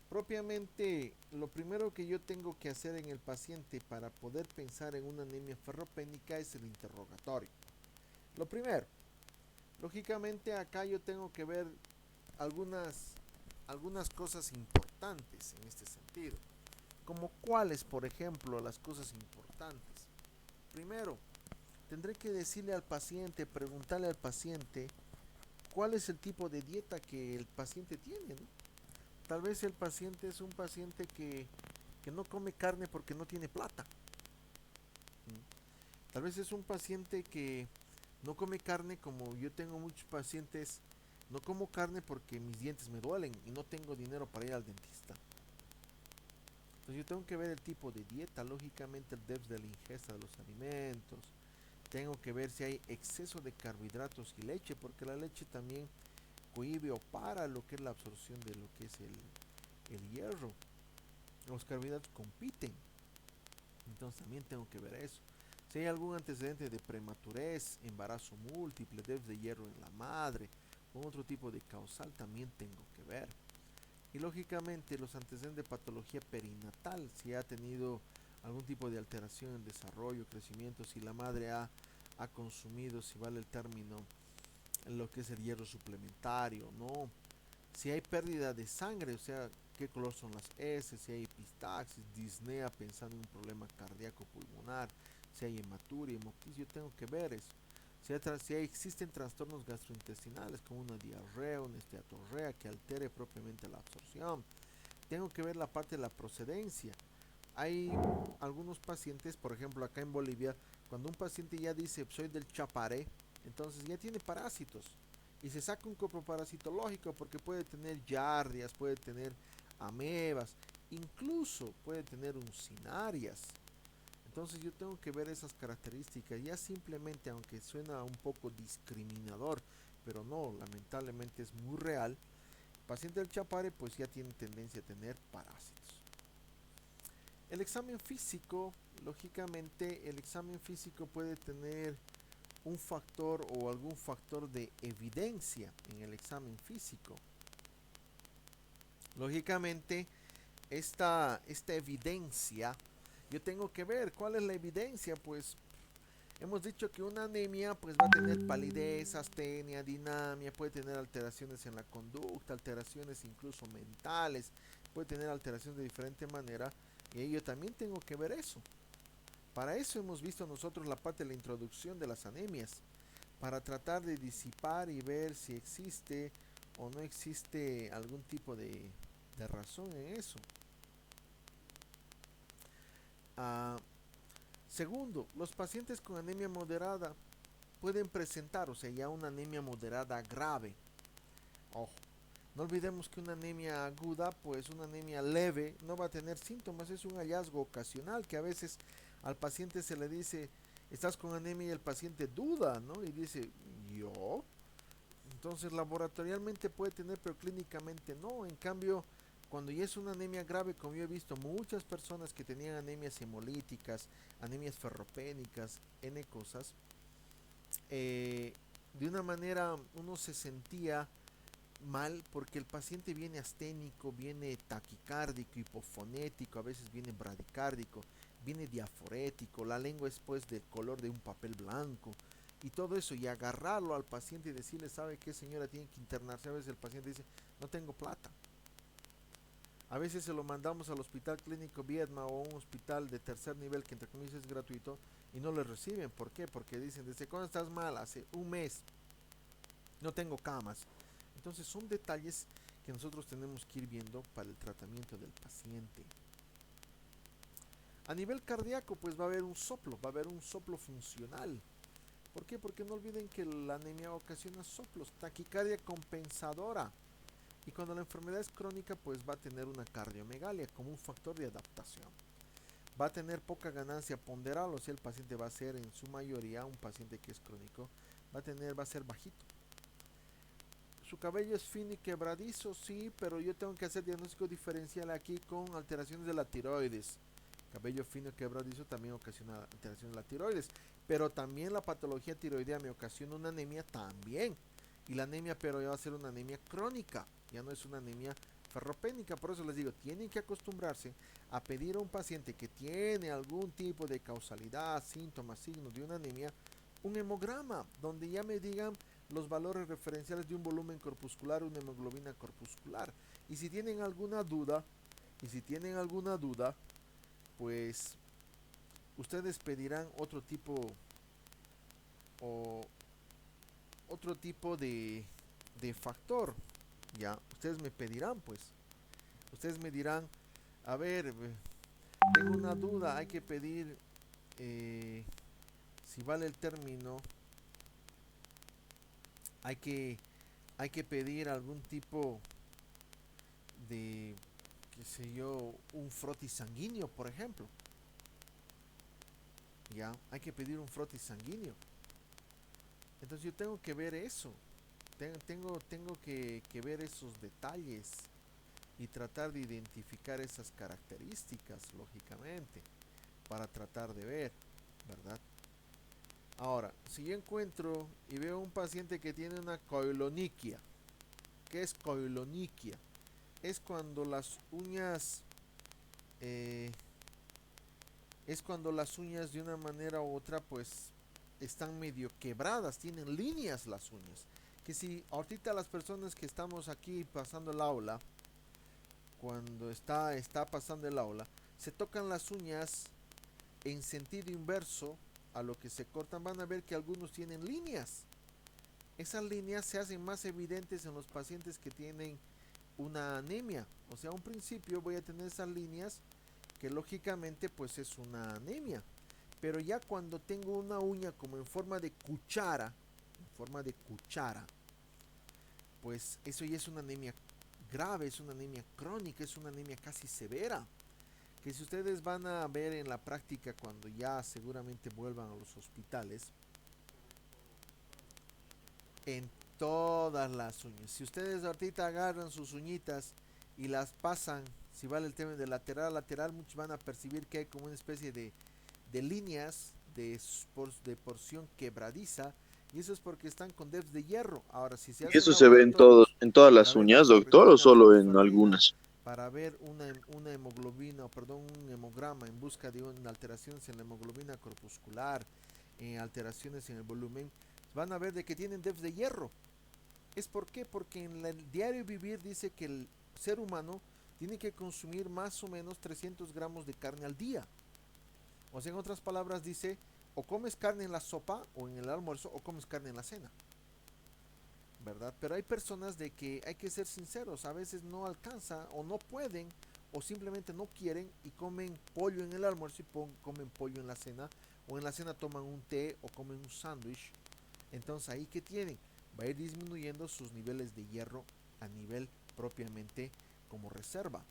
Speaker 1: Propiamente, lo primero que yo tengo que hacer en el paciente para poder pensar en una anemia ferropénica es el interrogatorio. Lo primero, lógicamente acá yo tengo que ver algunas cosas importantes en este sentido. Como cuáles, por ejemplo, las cosas importantes. Primero, tendré que decirle al paciente, preguntarle al paciente cuál es el tipo de dieta que el paciente tiene, ¿no? Tal vez el paciente es un paciente que no come carne porque no tiene plata. Tal vez es un paciente que no come carne como yo tengo muchos pacientes. No como carne porque mis dientes me duelen y no tengo dinero para ir al dentista. Entonces yo tengo que ver el tipo de dieta, lógicamente el depth de la ingesta de los alimentos. Tengo que ver si hay exceso de carbohidratos y leche, porque la leche también cohibe o para lo que es la absorción de lo que es el hierro. Los carbohidratos compiten, entonces también tengo que ver eso. Si hay algún antecedente de prematurez, embarazo múltiple, déficit de hierro en la madre o otro tipo de causal, también tengo que ver. Y lógicamente los antecedentes de patología perinatal, si ha tenido algún tipo de alteración en desarrollo, crecimiento, si la madre ha consumido, si vale el término, lo que es el hierro suplementario, ¿no? Si hay pérdida de sangre, o sea, qué color son las heces, si hay epistaxis, disnea, pensando en un problema cardíaco pulmonar, si hay hematuria, hemoptisis, yo tengo que ver eso. Si existen trastornos gastrointestinales como una diarrea, una esteatorrea que altere propiamente la absorción, tengo que ver la parte de la procedencia. Hay algunos pacientes, por ejemplo acá en Bolivia, cuando un paciente ya dice soy del Chaparé, entonces ya tiene parásitos y se saca un coproparasitológico porque puede tener yardias, puede tener amebas, incluso puede tener uncinarias. Entonces yo tengo que ver esas características, ya simplemente, aunque suena un poco discriminador, pero no, lamentablemente es muy real. El paciente del Chapare pues ya tiene tendencia a tener parásitos. El examen físico, lógicamente el examen físico puede tener un factor o algún factor de evidencia en el examen físico. Lógicamente, esta evidencia, yo tengo que ver cuál es la evidencia, pues Hemos dicho que una anemia pues va a tener palidez, astenia, dinamia, puede tener alteraciones en la conducta, alteraciones incluso mentales, puede tener alteraciones de diferente manera y yo también tengo que ver eso. Para eso hemos visto nosotros la parte de la introducción de las anemias, para tratar de disipar y ver si existe o no existe algún tipo de razón en eso. Ah, segundo, los pacientes con anemia moderada pueden presentar, o sea, ya una anemia moderada grave. Ojo, no olvidemos que una anemia aguda, pues una anemia leve, no va a tener síntomas, es un hallazgo ocasional que a veces al paciente se le dice, estás con anemia y el paciente duda, ¿no? Y dice, ¿yo? Entonces laboratorialmente puede tener, pero clínicamente no. En cambio, cuando ya es una anemia grave, como yo he visto muchas personas que tenían anemias hemolíticas, anemias ferropénicas, N cosas, eh, de una manera uno se sentía mal porque el paciente viene asténico, viene taquicárdico, hipofonético, a veces viene bradicárdico, viene diaforético, la lengua es pues del color de un papel blanco y todo eso y agarrarlo al paciente y decirle, ¿sabe qué señora tiene que internarse? A veces el paciente dice, no tengo plata. A veces se lo mandamos al hospital clínico Viedma o a un hospital de tercer nivel que entre comillas es gratuito y no le reciben. ¿Por qué? Porque dicen, ¿desde cuándo estás mal? Hace un mes, no tengo camas. Entonces son detalles que nosotros tenemos que ir viendo para el tratamiento del paciente. A nivel cardíaco, pues va a haber un soplo funcional. ¿Por qué? Porque no olviden que la anemia ocasiona soplos, taquicardia compensadora. Y cuando la enfermedad es crónica, pues va a tener una cardiomegalia como un factor de adaptación. Va a tener poca ganancia ponderal, o sea, el paciente va a ser en su mayoría un paciente que es crónico, va a ser bajito. Su cabello es fino y quebradizo, sí, pero yo tengo que hacer diagnóstico diferencial aquí con alteraciones de la tiroides. Cabello fino y quebradizo también ocasiona alteraciones de la tiroides, pero también la patología tiroidea me ocasiona una anemia también. Y la anemia, pero ya va a ser una anemia crónica, ya no es una anemia ferropénica. Por eso les digo, tienen que acostumbrarse a pedir a un paciente que tiene algún tipo de causalidad, síntomas, signos de una anemia, un hemograma, donde ya me digan los valores referenciales de un volumen corpuscular, una hemoglobina corpuscular. Y si tienen alguna duda, pues ustedes pedirán o otro tipo de factor. Ya, ustedes me pedirán, pues. Ustedes me dirán, a ver, tengo una duda, hay que pedir, si vale el término, hay que, hay que pedir algún tipo de, qué sé yo, un frotis sanguíneo, por ejemplo. Ya, hay que pedir un frotis sanguíneo. Entonces yo tengo que ver eso. Tengo que ver esos detalles y tratar de identificar esas características, lógicamente, para tratar de ver, ¿verdad? Ahora, si yo encuentro y veo un paciente que tiene una coiloniquia, ¿qué es coiloniquia? Es cuando las uñas eh, es cuando las uñas de una manera u otra pues están medio quebradas, tienen líneas las uñas. Que si ahorita las personas que estamos aquí pasando el aula, cuando está pasando el aula, se tocan las uñas en sentido inverso a lo que se cortan, van a ver que algunos tienen líneas. Esas líneas se hacen más evidentes en los pacientes que tienen una anemia. O sea, a un principio voy a tener esas líneas que lógicamente pues es una anemia. Pero ya cuando tengo una uña como en forma de cuchara, pues eso ya es una anemia grave, es una anemia crónica, es una anemia casi severa. Que si ustedes van a ver en la práctica cuando ya seguramente vuelvan a los hospitales, en todas las uñas. Si ustedes ahorita agarran sus uñitas y las pasan, si vale el tema de lateral a lateral, muchos van a percibir que hay como una especie de líneas de porción quebradiza y eso es porque están con depths de hierro. Ahora, si se
Speaker 2: ¿Y
Speaker 1: hacen
Speaker 2: eso se ve
Speaker 1: laboratorios
Speaker 2: en todas
Speaker 1: para
Speaker 2: las
Speaker 1: ver la
Speaker 2: uñas, doctor, o
Speaker 1: ferritina,
Speaker 2: solo en
Speaker 1: fosferrina,
Speaker 2: algunas?
Speaker 1: para ver una hemoglobina, o perdón, un hemograma en busca de una alteración en la hemoglobina corpuscular, alteraciones en el volumen, van a ver de que tienen déficit de hierro. ¿Es por qué? Porque en el diario vivir dice que el ser humano tiene que consumir más o menos 300 gramos de carne al día. O sea, en otras palabras dice, o comes carne en la sopa o en el almuerzo o comes carne en la cena, ¿verdad? Pero hay personas de que hay que ser sinceros, a veces no alcanza o no pueden o simplemente no quieren y comen pollo en el almuerzo y comen pollo en la cena, o en la cena toman un té o comen un sándwich. Entonces ahí que tienen, va a ir disminuyendo sus niveles de hierro a nivel propiamente como reserva.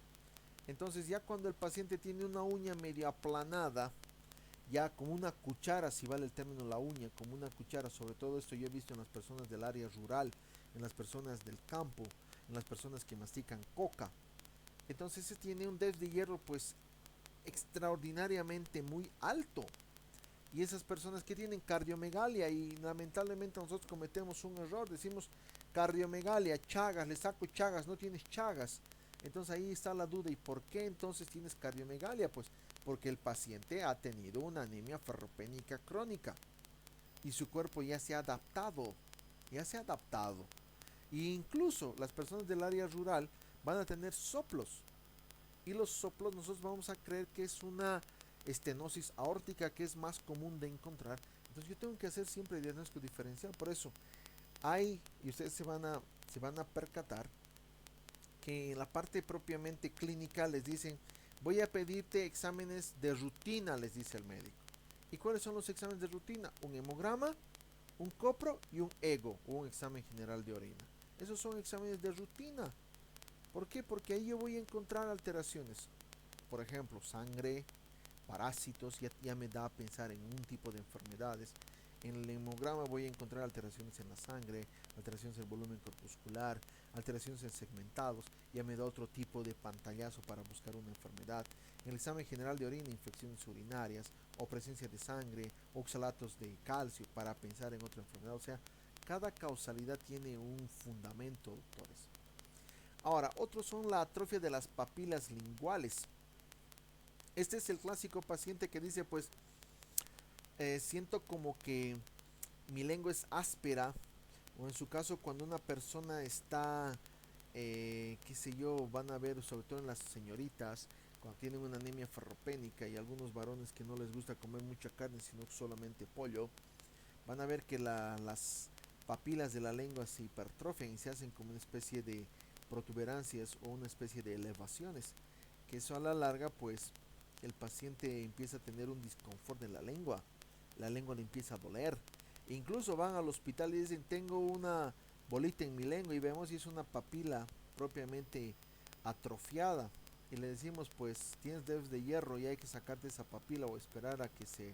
Speaker 1: Entonces ya cuando el paciente tiene una uña medio aplanada, ya como una cuchara, si vale el término la uña, como una cuchara, sobre todo esto yo he visto en las personas del área rural, en las personas del campo, en las personas que mastican coca. Entonces se tiene un déficit de hierro pues extraordinariamente muy alto. Y esas personas que tienen cardiomegalia, y lamentablemente nosotros cometemos un error, decimos cardiomegalia, Chagas, le saco Chagas, no tienes Chagas. Entonces ahí está la duda, ¿y por qué entonces tienes cardiomegalia? Pues porque el paciente ha tenido una anemia ferropénica crónica y su cuerpo ya se ha adaptado, ya se ha adaptado. E incluso las personas del área rural van a tener soplos, y los soplos nosotros vamos a creer que es una estenosis aórtica, que es más común de encontrar. Entonces yo tengo que hacer siempre diagnóstico diferencial. Por eso hay, y ustedes se van a percatar que en la parte propiamente clínica les dicen, voy a pedirte exámenes de rutina, les dice el médico. ¿Y cuáles son los exámenes de rutina? Un hemograma, un copro y un ego, o un examen general de orina. Esos son exámenes de rutina. ¿Por qué? Porque ahí yo voy a encontrar alteraciones. Por ejemplo, sangre, parásitos, ya me da a pensar en un tipo de enfermedades. En el hemograma voy a encontrar alteraciones en la sangre, alteraciones en el volumen corpuscular, alteraciones en segmentados, ya me da otro tipo de pantallazo para buscar una enfermedad. En el examen general de orina, infecciones urinarias, o presencia de sangre, oxalatos de calcio para pensar en otra enfermedad. O sea, cada causalidad tiene un fundamento, doctores. Ahora, otros son la atrofia de las papilas linguales. Este es el clásico paciente que dice, pues, siento como que mi lengua es áspera, o en su caso cuando una persona está, qué sé yo, van a ver sobre todo en las señoritas, cuando tienen una anemia ferropénica, y algunos varones que no les gusta comer mucha carne, sino solamente pollo, van a ver que las papilas de la lengua se hipertrofian y se hacen como una especie de protuberancias o una especie de elevaciones, que eso a la larga pues el paciente empieza a tener un disconfort de la lengua le empieza a doler, e incluso van al hospital y dicen tengo una bolita en mi lengua, y vemos si es una papila propiamente atrofiada, y le decimos pues tienes déficit de hierro y hay que sacarte esa papila o esperar a que se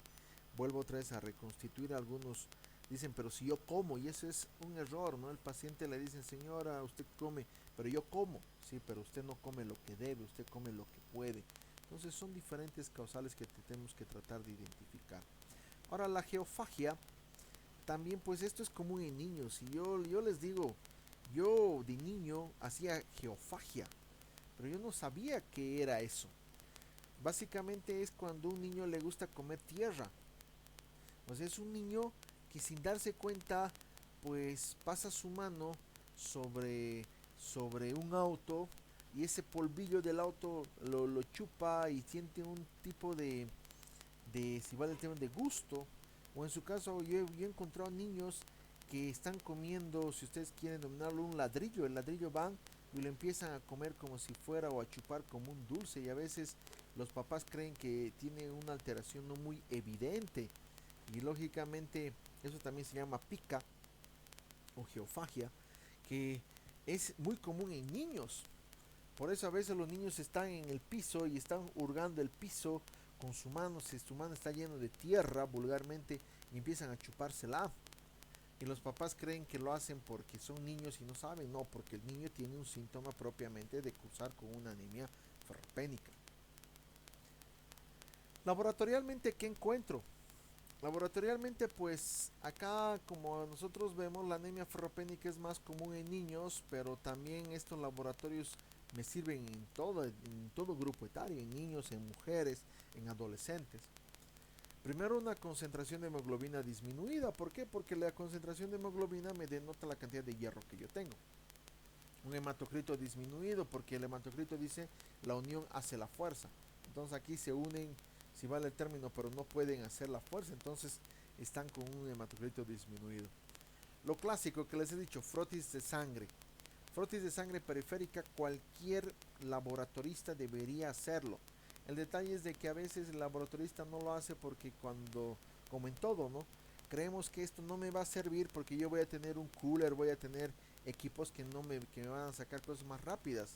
Speaker 1: vuelva otra vez a reconstituir. Algunos dicen pero si yo como, y eso es un error, ¿no? El paciente le dice señora usted come, pero yo como, sí, pero usted no come lo que debe, usted come lo que puede. Entonces son diferentes causales que tenemos que tratar de identificar. Ahora la geofagia, también pues esto es común en niños, y yo les digo, yo de niño hacía geofagia, pero yo no sabía qué era eso. Básicamente es cuando un niño le gusta comer tierra. O sea, es un niño que sin darse cuenta, pues pasa su mano sobre un auto, y ese polvillo del auto lo chupa y siente un tipo si vale el tema, de gusto. O en su caso, yo he encontrado niños que están comiendo, si ustedes quieren denominarlo, un ladrillo. El ladrillo van y lo empiezan a comer como si fuera, o a chupar como un dulce. Y a veces los papás creen que tiene una alteración no muy evidente. Y lógicamente eso también se llama pica o geofagia, que es muy común en niños. Por eso a veces los niños están en el piso y están hurgando el piso con su mano, si su mano está lleno de tierra vulgarmente, y empiezan a chupársela. Y los papás creen que lo hacen porque son niños y no saben, no, porque el niño tiene un síntoma propiamente de cursar con una anemia ferropénica. Laboratorialmente, ¿qué encuentro? Laboratorialmente, pues acá como nosotros vemos, la anemia ferropénica es más común en niños, pero también estos laboratorios me sirven en todo grupo etario, en niños, en mujeres, en adolescentes. Primero, una concentración de hemoglobina disminuida. ¿Por qué? Porque la concentración de hemoglobina me denota la cantidad de hierro que yo tengo. Un hematocrito disminuido, porque el hematocrito dice la unión hace la fuerza. Entonces aquí se unen, si vale el término, pero no pueden hacer la fuerza. Entonces están con un hematocrito disminuido. Lo clásico que les he dicho, frotis de sangre. Frotis de sangre periférica, cualquier laboratorista debería hacerlo. El detalle es de que a veces el laboratorista no lo hace porque cuando, como en todo, ¿no? Creemos que esto no me va a servir porque yo voy a tener un cooler, voy a tener equipos que me van a sacar cosas más rápidas.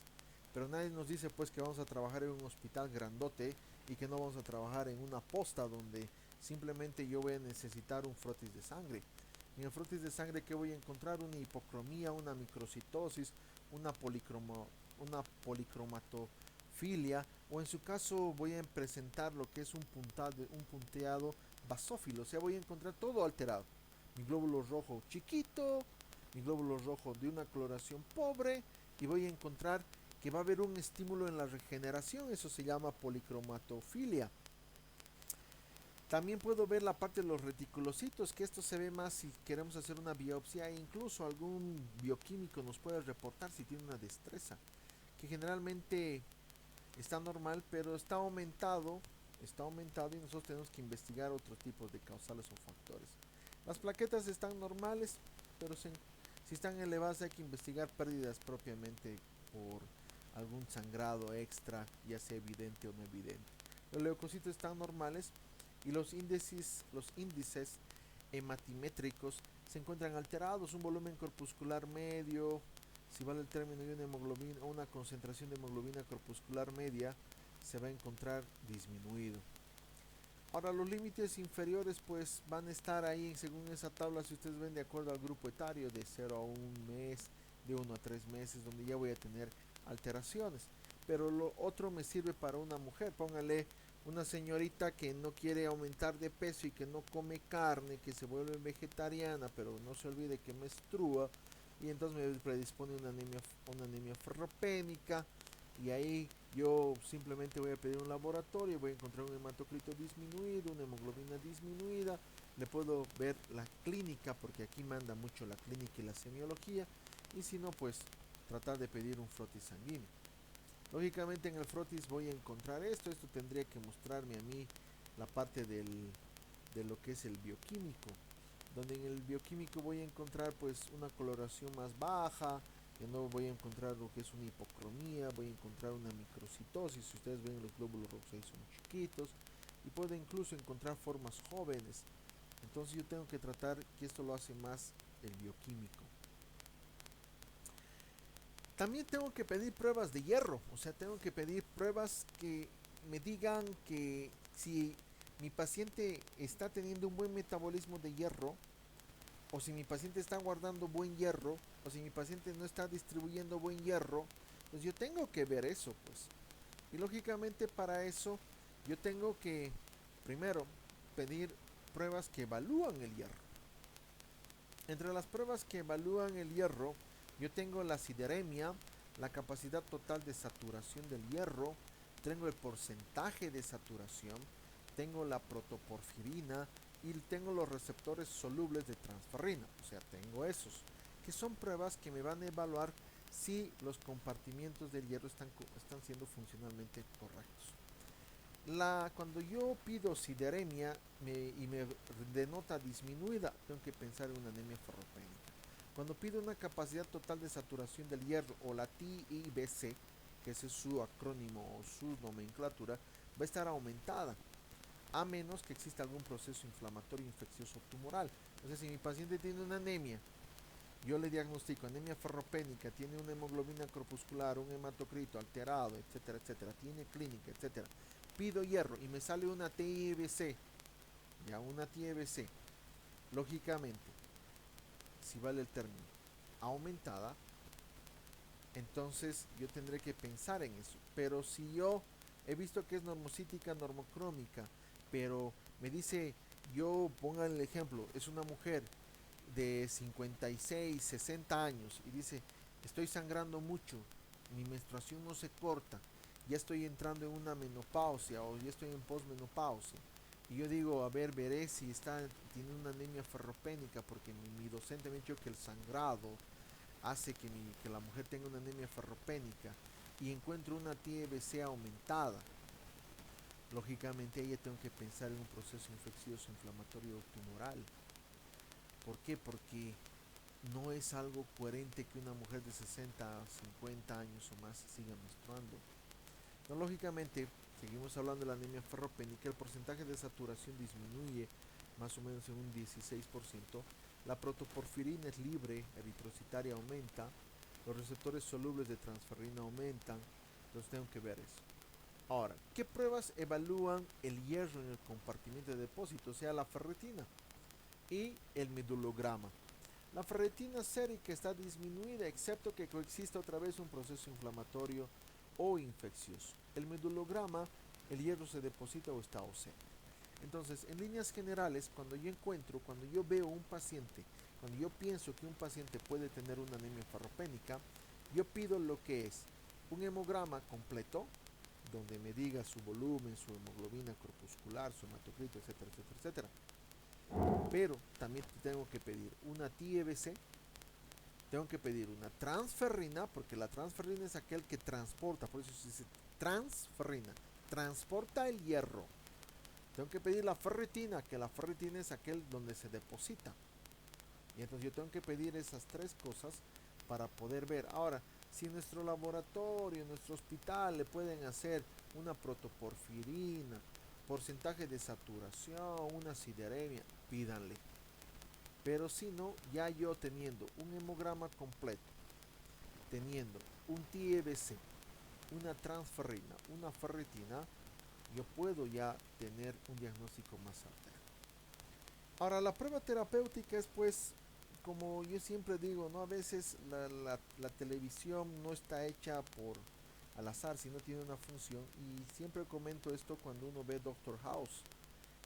Speaker 1: Pero nadie nos dice pues que vamos a trabajar en un hospital grandote y que no vamos a trabajar en una posta donde simplemente yo voy a necesitar un frotis de sangre. En el frotis de sangre, ¿qué voy a encontrar? Una hipocromía, una microcitosis, una, una policromatofilia, o en su caso voy a presentar lo que es un punteado basófilo, o sea, voy a encontrar todo alterado. Mi glóbulo rojo chiquito, mi glóbulo rojo de una coloración pobre, y voy a encontrar que va a haber un estímulo en la regeneración, eso se llama policromatofilia. También puedo ver la parte de los reticulocitos, que esto se ve más si queremos hacer una biopsia, e incluso algún bioquímico nos puede reportar si tiene una destreza, que generalmente está normal, pero está aumentado y nosotros tenemos que investigar otros tipos de causales o factores. Las plaquetas están normales, pero si están elevadas hay que investigar pérdidas propiamente por algún sangrado extra, ya sea evidente o no evidente. Los leucocitos están normales y los índices hematimétricos se encuentran alterados, un volumen corpuscular medio, si vale el término, y una hemoglobina o una concentración de hemoglobina corpuscular media se va a encontrar disminuido. Ahora los límites inferiores pues van a estar ahí según esa tabla, si ustedes ven, de acuerdo al grupo etario, de 0 a 1 mes, de 1 a 3 meses, donde ya voy a tener alteraciones. Pero lo otro me sirve para una mujer. Póngale una señorita que no quiere aumentar de peso y que no come carne, que se vuelve vegetariana, pero no se olvide que menstrua, y entonces me predispone una anemia ferropénica, y ahí yo simplemente voy a pedir un laboratorio, voy a encontrar un hematocrito disminuido, una hemoglobina disminuida, le puedo ver la clínica, porque aquí manda mucho la clínica y la semiología, y si no, pues tratar de pedir un frotis sanguíneo. Lógicamente en el frotis voy a encontrar esto tendría que mostrarme a mí la parte de lo que es el bioquímico, donde en el bioquímico voy a encontrar pues una coloración más baja, que no voy a encontrar lo que es una hipocromía, voy a encontrar una microcitosis, si ustedes ven los glóbulos rojos ahí son chiquitos, y puedo incluso encontrar formas jóvenes. Entonces yo tengo que tratar que esto lo hace más el bioquímico. También tengo que pedir pruebas de hierro, o sea, tengo que pedir pruebas que me digan que si mi paciente está teniendo un buen metabolismo de hierro, o si mi paciente está guardando buen hierro, o si mi paciente no está distribuyendo buen hierro, pues yo tengo que ver eso, pues. Y lógicamente para eso yo tengo que primero pedir pruebas que evalúan el hierro. Entre las pruebas que evalúan el hierro, yo tengo la sideremia, la capacidad total de saturación del hierro, tengo el porcentaje de saturación, tengo la protoporfirina y tengo los receptores solubles de transferrina, o sea, tengo esos, que son pruebas que me van a evaluar si los compartimientos del hierro están siendo funcionalmente correctos. Cuando yo pido sideremia y me denota disminuida, tengo que pensar en una anemia ferropénica. Cuando pido una capacidad total de saturación del hierro, o la TIBC, que ese es su acrónimo o su nomenclatura, va a estar aumentada, a menos que exista algún proceso inflamatorio, infeccioso, tumoral. O sea, si mi paciente tiene una anemia, yo le diagnostico anemia ferropénica, tiene una hemoglobina corpuscular, un hematocrito alterado, etcétera, etcétera, tiene clínica, etcétera. Pido hierro y me sale una TIBC, ya una TIBC, lógicamente, si vale el término, aumentada, entonces yo tendré que pensar en eso. Pero si yo he visto que es normocítica, normocrómica, pero me dice, yo pongan el ejemplo, es una mujer de 56, 60 años y dice, estoy sangrando mucho, mi menstruación no se corta, ya estoy entrando en una menopausia o ya estoy en posmenopausia, Y yo digo, a ver, veré si tiene una anemia ferropénica, porque mi docente me ha dicho que el sangrado hace que la mujer tenga una anemia ferropénica, y encuentro una TBC aumentada. Lógicamente ahí tengo que pensar en un proceso infeccioso inflamatorio tumoral. ¿Por qué? Porque no es algo coherente que una mujer de 60 a 50 años o más siga menstruando. No, lógicamente, seguimos hablando de la anemia ferropénica, el porcentaje de saturación disminuye más o menos en un 16%, la protoporfirina es libre, eritrocitaria aumenta, los receptores solubles de transferrina aumentan, entonces tengo que ver eso. Ahora, ¿qué pruebas evalúan el hierro en el compartimiento de depósito? O sea, la ferritina y el medulograma. La ferritina sérica está disminuida, excepto que coexista otra vez un proceso inflamatorio o infeccioso. El medulograma, el hierro se deposita o está ausente. Entonces, en líneas generales, cuando yo veo un paciente, cuando yo pienso que un paciente puede tener una anemia ferropénica, yo pido lo que es un hemograma completo, donde me diga su volumen, su hemoglobina corpuscular, su hematocrito, etcétera, etcétera, etcétera. Pero también tengo que pedir una TBC, tengo que pedir una transferrina, porque la transferrina es aquel que transporta, por eso se dice transferrina, transporta el hierro. Tengo que pedir la ferritina, que la ferritina es aquel donde se deposita. Y entonces yo tengo que pedir esas tres cosas para poder ver. Ahora, si en nuestro laboratorio, en nuestro hospital le pueden hacer una protoporfirina, porcentaje de saturación, una sideremia, pídanle. Pero si no, ya yo teniendo un hemograma completo, teniendo un TBC, una transferrina, una ferritina, yo puedo ya tener un diagnóstico más certero. Ahora, la prueba terapéutica es, pues, como yo siempre digo, ¿no? A veces la televisión no está hecha por al azar, sino tiene una función. Y siempre comento esto cuando uno ve Doctor House.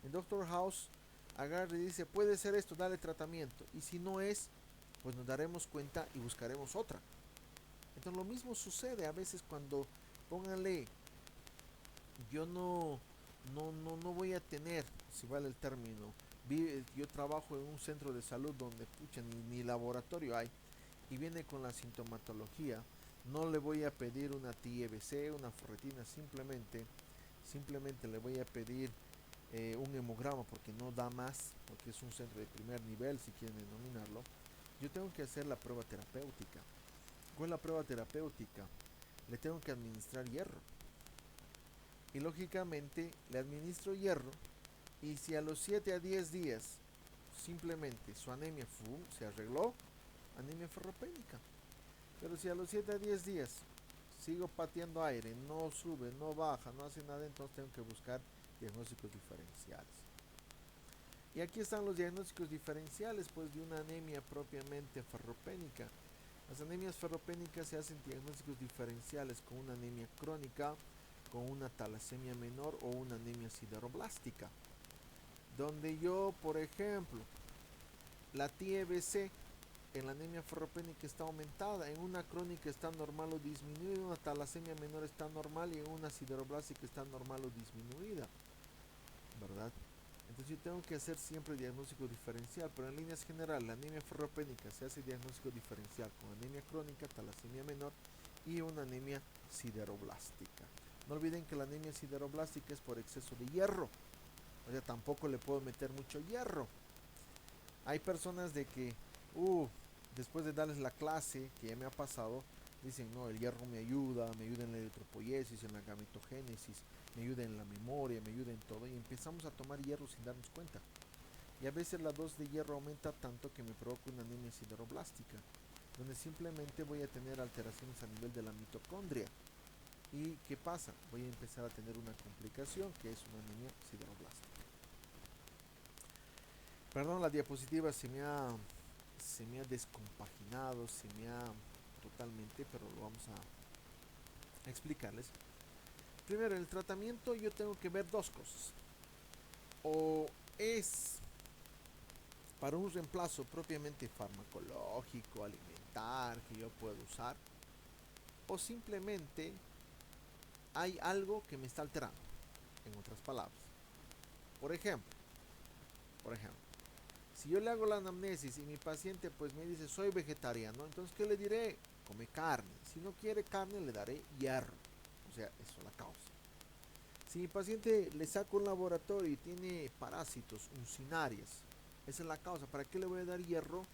Speaker 1: En Doctor House agarra y dice, puede ser esto, dale tratamiento. Y si no es, pues nos daremos cuenta y buscaremos otra. Entonces lo mismo sucede a veces cuando, pónganle, yo no voy a tener, si vale el término, yo trabajo en un centro de salud donde pucha, ni laboratorio hay, y viene con la sintomatología, no le voy a pedir una TBC, una ferritina, simplemente le voy a pedir un hemograma porque no da más, porque es un centro de primer nivel, si quieren denominarlo. Yo tengo que hacer la prueba terapéutica. ¿Cuál es la prueba terapéutica? Le tengo que administrar hierro. Y lógicamente le administro hierro, y si a los 7 a 10 días simplemente su anemia se arregló, anemia ferropénica. Pero si a los 7 a 10 días sigo pateando aire, no sube, no baja, no hace nada, entonces tengo que buscar diagnósticos diferenciales. Y aquí están los diagnósticos diferenciales, pues, de una anemia propiamente ferropénica. Las anemias ferropénicas se hacen diagnósticos diferenciales con una anemia crónica, con una talasemia menor o una anemia sideroblástica. Donde yo, por ejemplo, la TBC en la anemia ferropénica está aumentada, en una crónica está normal o disminuida, en una talasemia menor está normal y en una sideroblástica está normal o disminuida, ¿verdad? Entonces yo tengo que hacer siempre diagnóstico diferencial, pero en líneas generales la anemia ferropénica se hace diagnóstico diferencial con anemia crónica, talasemia menor y una anemia sideroblástica. No olviden que la anemia sideroblástica es por exceso de hierro, o sea, tampoco le puedo meter mucho hierro. Hay personas de que, después de darles la clase, que ya me ha pasado, dicen, no, el hierro me ayuda en la eritropoiesis, en la gametogénesis, me ayuda en la memoria, me ayuda en todo, y empezamos a tomar hierro sin darnos cuenta. Y a veces la dosis de hierro aumenta tanto que me provoca una anemia sideroblástica, donde simplemente voy a tener alteraciones a nivel de la mitocondria. ¿Y qué pasa? Voy a empezar a tener una complicación que es una anemia sideroblástica. Perdón, la diapositiva se me ha descompaginado, se me ha totalmente, pero lo vamos a explicarles. Primero, en el tratamiento yo tengo que ver dos cosas. O es para un reemplazo propiamente farmacológico, alimentar, que yo puedo usar, o simplemente hay algo que me está alterando, en otras palabras. Por ejemplo, por ejemplo, si yo le hago la anamnesis y mi paciente pues me dice soy vegetariano, entonces ¿qué le diré? Come carne. Si no quiere carne le daré hierro. O sea, eso es la causa. Si mi paciente le saco un laboratorio y tiene parásitos, uncinarias, esa es la causa. ¿Para qué le voy a dar hierro?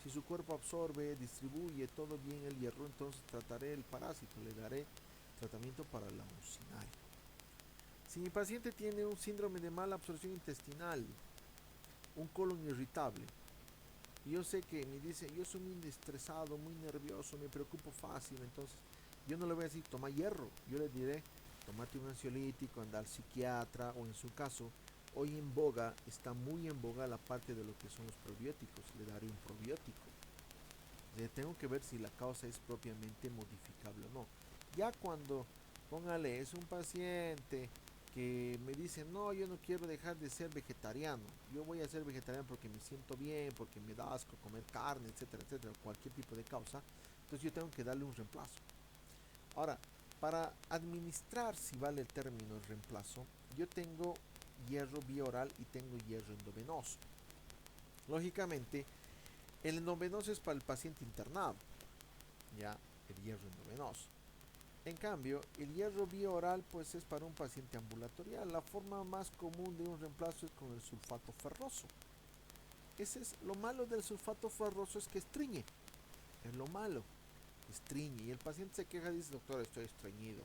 Speaker 1: Si su cuerpo absorbe, distribuye todo bien el hierro, entonces trataré el parásito, le daré tratamiento para la uncinaria. Si mi paciente tiene un síndrome de mala absorción intestinal, un colon irritable, y yo sé que me dice, yo soy muy estresado, muy nervioso, me preocupo fácil, entonces yo no le voy a decir, toma hierro, yo le diré, tómate un ansiolítico, anda al psiquiatra, o en su caso, hoy en boga, está muy en boga la parte de lo que son los probióticos, le daré un probiótico. Tengo que ver si la causa es propiamente modificable o no. Ya cuando, póngale, es un paciente que me dice, no, yo no quiero dejar de ser vegetariano, yo voy a ser vegetariano porque me siento bien, porque me da asco comer carne, etcétera, etcétera, cualquier tipo de causa, entonces yo tengo que darle un reemplazo. Ahora, para administrar, si vale el término reemplazo, yo tengo hierro bioral y tengo hierro endovenoso. Lógicamente, el endovenoso es para el paciente internado, ya el hierro endovenoso. En cambio, el hierro bioral pues es para un paciente ambulatorial. La forma más común de un reemplazo es con el sulfato ferroso. Ese es lo malo del sulfato ferroso, es que estreñe. Es lo malo, estreñe. Y el paciente se queja y dice, doctor, estoy estreñido.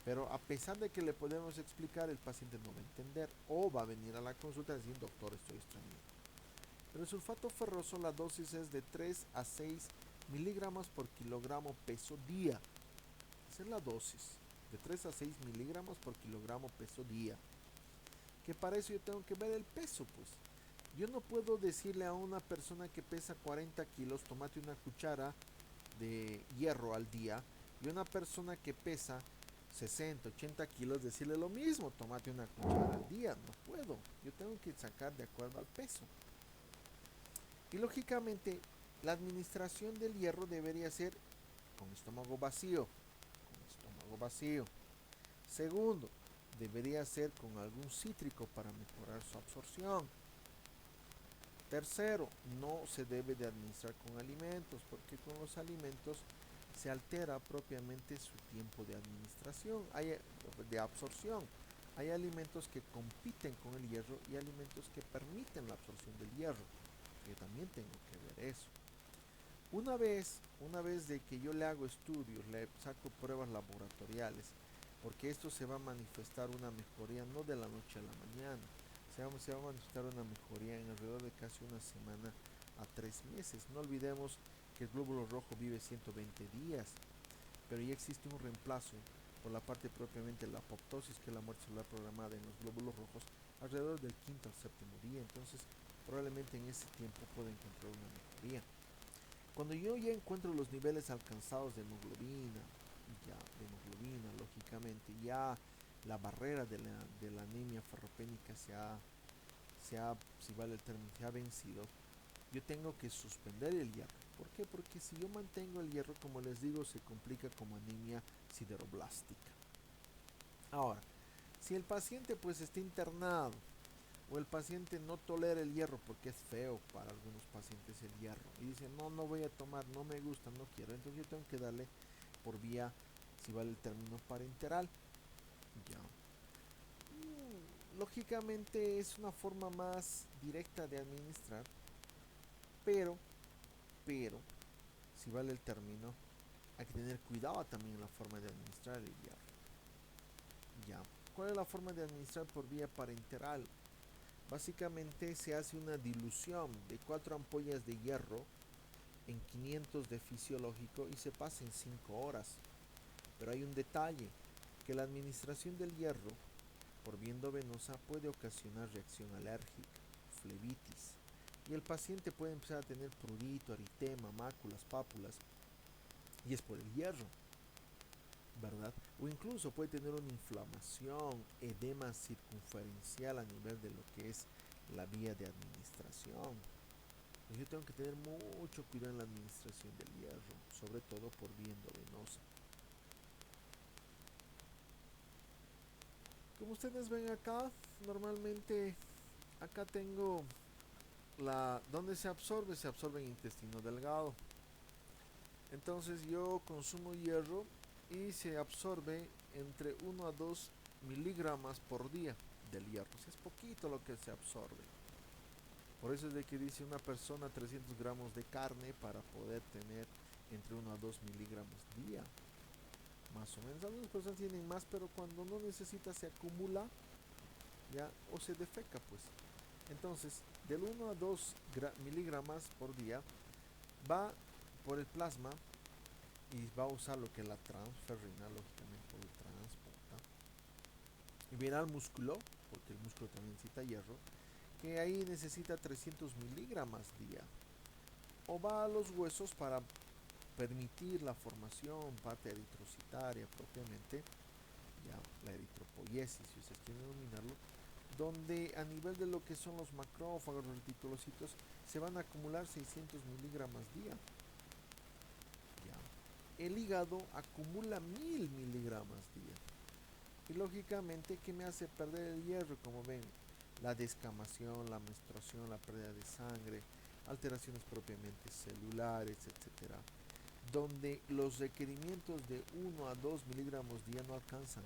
Speaker 1: Pero a pesar de que le podemos explicar, el paciente no va a entender o va a venir a la consulta y decir, doctor, estoy estreñido. Pero el sulfato ferroso, la dosis es de 3 a 6 miligramos por kilogramo peso día. Esa es la dosis, de 3 a 6 miligramos por kilogramo peso día. Que para eso yo tengo que ver el peso, pues. Yo no puedo decirle a una persona que pesa 40 kilos, tómate una cuchara de hierro al día, y una persona que pesa 60, 80 kilos, decirle lo mismo, tómate una cuchara al día. No puedo, yo tengo que sacar de acuerdo al peso. Y lógicamente, la administración del hierro debería ser con estómago vacío. Con estómago vacío. Segundo, debería ser con algún cítrico para mejorar su absorción. Tercero, no se debe de administrar con alimentos, porque con los alimentos se altera propiamente su tiempo de administración, de absorción. Hay alimentos que compiten con el hierro y alimentos que permiten la absorción del hierro. Yo también tengo que ver eso. Una vez de que yo le hago estudios, le saco pruebas laboratoriales, porque esto se va a manifestar una mejoría no de la noche a la mañana, se va a manifestar una mejoría en alrededor de casi una semana a 3 meses. No olvidemos que el glóbulo rojo vive 120 días, pero ya existe un reemplazo por la parte propiamente de la apoptosis, que es la muerte celular programada en los glóbulos rojos, alrededor del quinto al séptimo día. Entonces, probablemente en ese tiempo pueda encontrar una mejoría. Cuando yo ya encuentro los niveles alcanzados de hemoglobina, lógicamente, ya la barrera de la anemia ferropénica si vale el término, se ha vencido, yo tengo que suspender el hierro. ¿Por qué? Porque si yo mantengo el hierro, como les digo, se complica como anemia sideroblástica. Ahora, si el paciente pues está internado, o el paciente no tolera el hierro porque es feo para algunos pacientes el hierro y dice no voy a tomar, no me gusta, no quiero, entonces yo tengo que darle por vía, si vale el término, parenteral. Ya. Lógicamente es una forma más directa de administrar, pero si vale el término, hay que tener cuidado también en la forma de administrar el hierro. Ya. ¿Cuál es la forma de administrar por vía parenteral? Básicamente se hace una dilución de 4 ampollas de hierro en 500 de fisiológico y se pasa en 5 horas. Pero hay un detalle, que la administración del hierro por vía endovenosa puede ocasionar reacción alérgica, flebitis, y el paciente puede empezar a tener prurito, eritema, máculas, pápulas, y es por el hierro, ¿verdad? O incluso puede tener una inflamación, edema circunferencial a nivel de lo que es la vía de administración. Entonces yo tengo que tener mucho cuidado en la administración del hierro, sobre todo por vía endovenosa. Como ustedes ven acá, normalmente acá tengo donde se absorbe en intestino delgado. Entonces yo consumo hierro y se absorbe entre 1 a 2 miligramos por día del hierro. O sea, es poquito lo que se absorbe. Por eso es de que dice una persona 300 gramos de carne para poder tener entre 1 a 2 miligramos día. Más o menos. Algunas personas tienen más, pero cuando no necesita se acumula ya o se defeca pues. Entonces, del 1 a 2 miligramos por día va por el plasma y va a usar lo que es la transferrina, lógicamente por el transporta. Y viene al músculo, porque el músculo también necesita hierro, que ahí necesita 300 miligramos día. O va a los huesos para permitir la formación, parte eritrocitaria propiamente, ya la eritropoiesis, si ustedes quieren denominarlo, donde a nivel de lo que son los macrófagos, los reticulocitos, se van a acumular 600 miligramos día. Ya. El hígado acumula 1000 miligramos día. Y lógicamente, ¿qué me hace perder el hierro? Como ven, la descamación, la menstruación, la pérdida de sangre, alteraciones propiamente celulares, etcétera, donde los requerimientos de 1 a 2 miligramos día no alcanzan.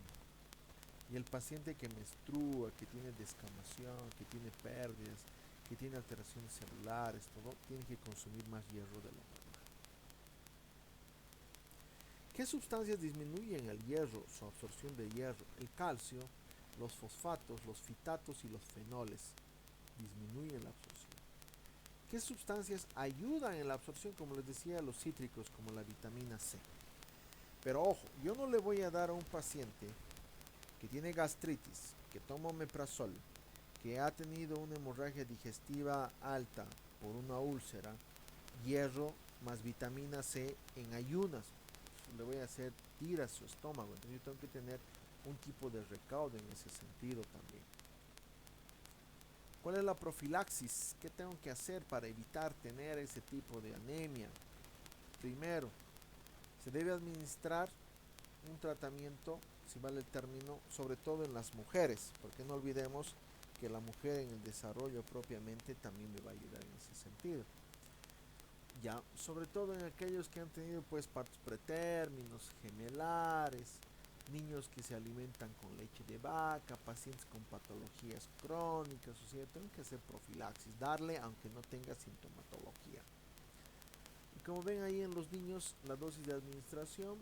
Speaker 1: Y el paciente que menstrua, que tiene descamación, que tiene pérdidas, que tiene alteraciones celulares, todo, tiene que consumir más hierro de lo normal. ¿Qué sustancias disminuyen el hierro, su absorción de hierro? El calcio, los fosfatos, los fitatos y los fenoles disminuyen la absorción. ¿Qué sustancias ayudan en la absorción? Como les decía, los cítricos, como la vitamina C. Pero ojo, yo no le voy a dar a un paciente que tiene gastritis, que toma omeprazol, que ha tenido una hemorragia digestiva alta por una úlcera, hierro más vitamina C en ayunas. Le voy a hacer ir a su estómago. Entonces yo tengo que tener un tipo de recaudo en ese sentido también. ¿Cuál es la profilaxis? ¿Qué tengo que hacer para evitar tener ese tipo de anemia? Primero, se debe administrar un tratamiento, si vale el término, sobre todo en las mujeres, porque no olvidemos que la mujer en el desarrollo propiamente también me va a ayudar en ese sentido. Ya, sobre todo en aquellos que han tenido pues partos pretérminos, gemelares, niños que se alimentan con leche de vaca, pacientes con patologías crónicas, o sea, tengo que hacer profilaxis, darle aunque no tenga sintomatología. Y como ven ahí en los niños, la dosis de administración,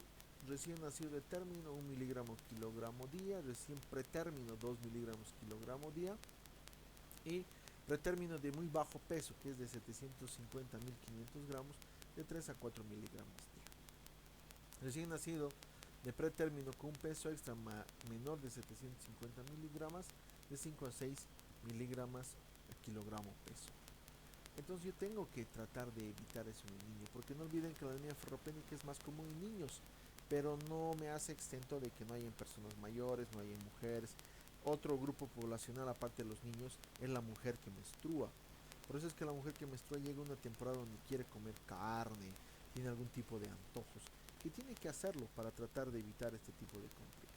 Speaker 1: recién nacido de término 1 miligramo kilogramo día, recién pretérmino 2 miligramos kilogramo día y pretérmino de muy bajo peso, que es de 750 a 1500 gramos, de 3 a 4 miligramos día. Recién nacido de pretérmino con un peso extra menor de 750 miligramos, de 5 a 6 miligramos kilogramo peso. Entonces yo tengo que tratar de evitar eso en el niño, porque no olviden que la anemia ferropénica es más común en niños, pero no me hace exento de que no haya en personas mayores, no haya en mujeres. Otro grupo poblacional aparte de los niños es la mujer que menstrua. Por eso es que la mujer que menstrua llega a una temporada donde quiere comer carne, tiene algún tipo de antojos, que tiene que hacerlo para tratar de evitar este tipo de complicaciones.